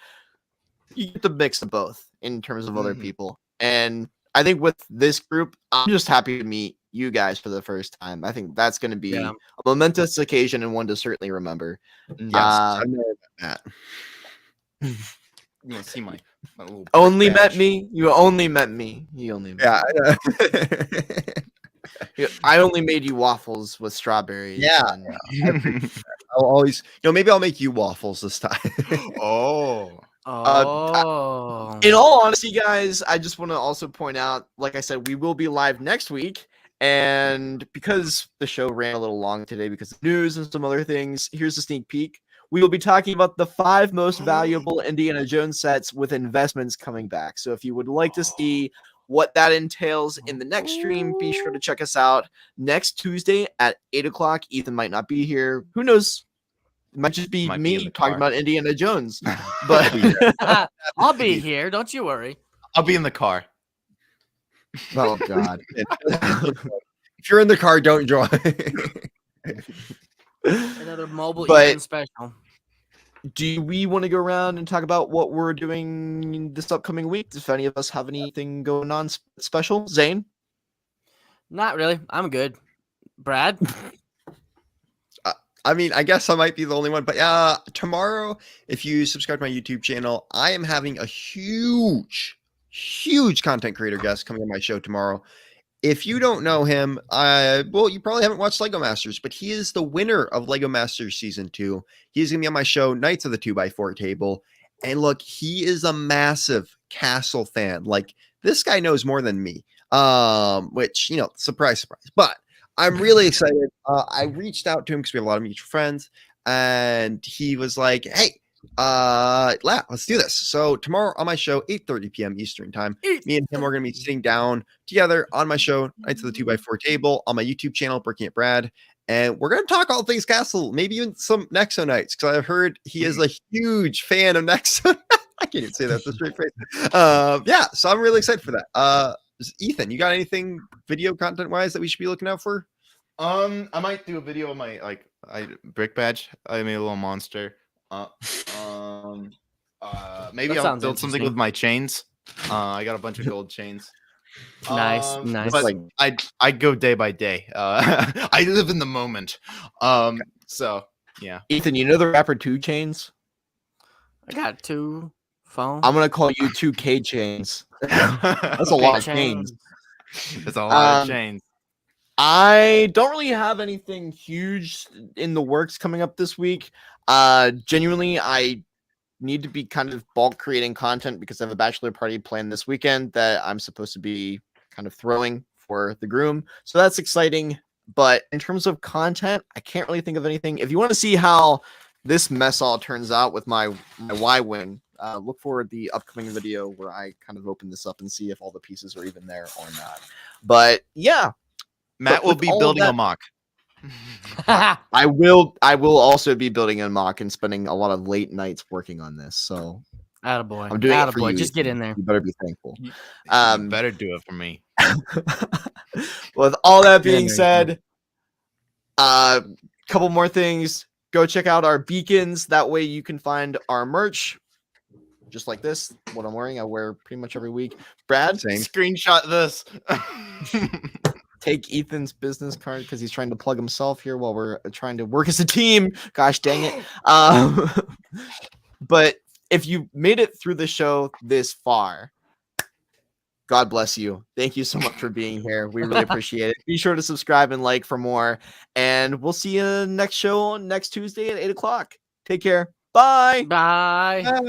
you get the mix of both in terms of other Mhm. people. And I think with this group, I'm just happy to meet you guys for the first time. I think that's going to be Yeah. a momentous occasion and one to certainly remember. yes, Uh, I know that. You want to see my little brick Only met badge? me. You only met me. You only met Yeah, I know. me. I only made you waffles with strawberries. Yeah. and- I'll always, maybe I'll make you waffles this time. Oh. Oh. In all honesty, guys, I just want to also point out, like I said, we will be live next week. And because the show ran a little long today because of news and some other things, here's a sneak peek. We will be talking about the 5 most valuable Indiana Jones sets with investments coming back. So if you would like to see what that entails in the next stream, be sure to check us out next Tuesday at 8 o'clock. Ethan might not be here. Who knows? It might just be Might be in me the talking car. about Indiana Jones. But I'll be here. Don't you worry. I'll be in the car. oh god. If you're in the car, don't join. Another mobile But- Ethan special. Do we want to go around and talk about what we're doing this upcoming week? If any of us have anything going on special, Zane? Not really. I'm good. Brad. I mean, I guess I might be the only one, but tomorrow, if you subscribe to my YouTube channel, I am having a huge content creator guest coming on my show tomorrow. If you don't know him, well, you probably haven't watched Lego Masters, but he is the winner of Lego Masters Season 2. He's going to be on my show, Knights of the 2x4 Table. And look, he is a massive Castle fan. Like, this guy knows more than me, which, surprise, surprise. But I'm really excited. I reached out to him because we have a lot of mutual friends, and he was like, hey, let's do this. So tomorrow on my show, 8:30 p.m. Eastern time, me and him are going to be sitting down together on my show, Knights of the 2x4 Table, on my YouTube channel, BrickingUpBrad, and we're going to talk all things Castle, maybe even some Nexo Knights, because I've heard he is a huge fan of Nexo. I can't even say that with a straight face. Yeah, so I'm really excited for that. Ethan, you got anything video content wise that we should be looking out for? I might do a video of my brick badge. I made a little monster. Maybe That I'll sounds build something interesting. with my chains. I got a bunch of gold chains. Nice, nice. But Like- I go day by day. I live in the moment. So yeah. Ethan, you know the rapper 2 Chains? I got 2 phones. I'm gonna call you 2K Chains. That's a Big lot of chains. It's a lot of Um, chains. I don't really have anything huge in the works coming up this week. Genuinely, I need to be kind of bulk creating content because I have a bachelor party planned this weekend that I'm supposed to be kind of throwing for the groom. So that's exciting. But in terms of content, I can't really think of anything. If you want to see how this mess all turns out with my Y-Wing, look for the upcoming video where I kind of open this up and see if all the pieces are even there or not. But yeah, Matt will with be all of building a that- mock. I will also be building a mock and spending a lot of late nights working on this. So Attaboy. I'm doing it for Attaboy. you. Just get Ethan. in there. You better be thankful. You Um, better do it for me. with all that Get in being there, said, couple more things. Go check out our beacons. That way you can find our merch. Just like this, what I'm wearing, I wear pretty much every week. Brad, Same. Screenshot this. take Ethan's business card because he's trying to plug himself here while we're trying to work as a team. Gosh dang it. But if you made it through the show this far, God bless you. Thank you so much for being here. We really appreciate it. Be sure to subscribe and like for more. And we'll see you next show next Tuesday at 8 o'clock. Take care. Bye. Bye.